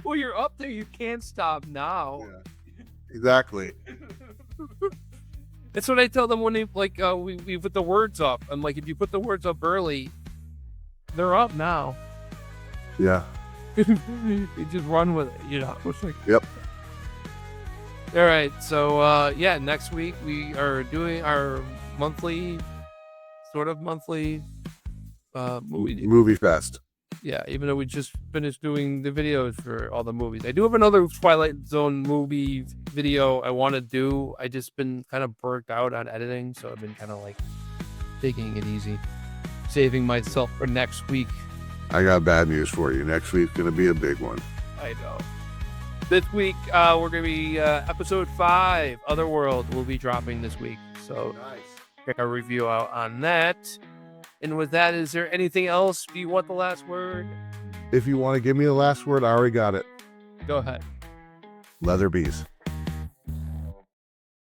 Well, you're up there. You can't stop now. Yeah. Exactly. That's what I tell them when they we put the words up. I'm like, if you put the words up early, they're up now. Yeah. You just run with it, you know. Yep. All right. So yeah, next week we are doing our monthly movie fest. Yeah, even though we just finished doing the videos for all the movies. I do have another Twilight Zone movie video I want to do. I just been kind of burnt out on editing, so I've been kind of like taking it easy, saving myself for next week. I got bad news for you. Next week's going to be a big one. I know. This week, we're going to be episode 5, Otherworld, will be dropping this week. So check our review out on that. And with that, is there anything else? Do you want the last word? If you want to give me the last word, I already got it. Go ahead. Leatherby's.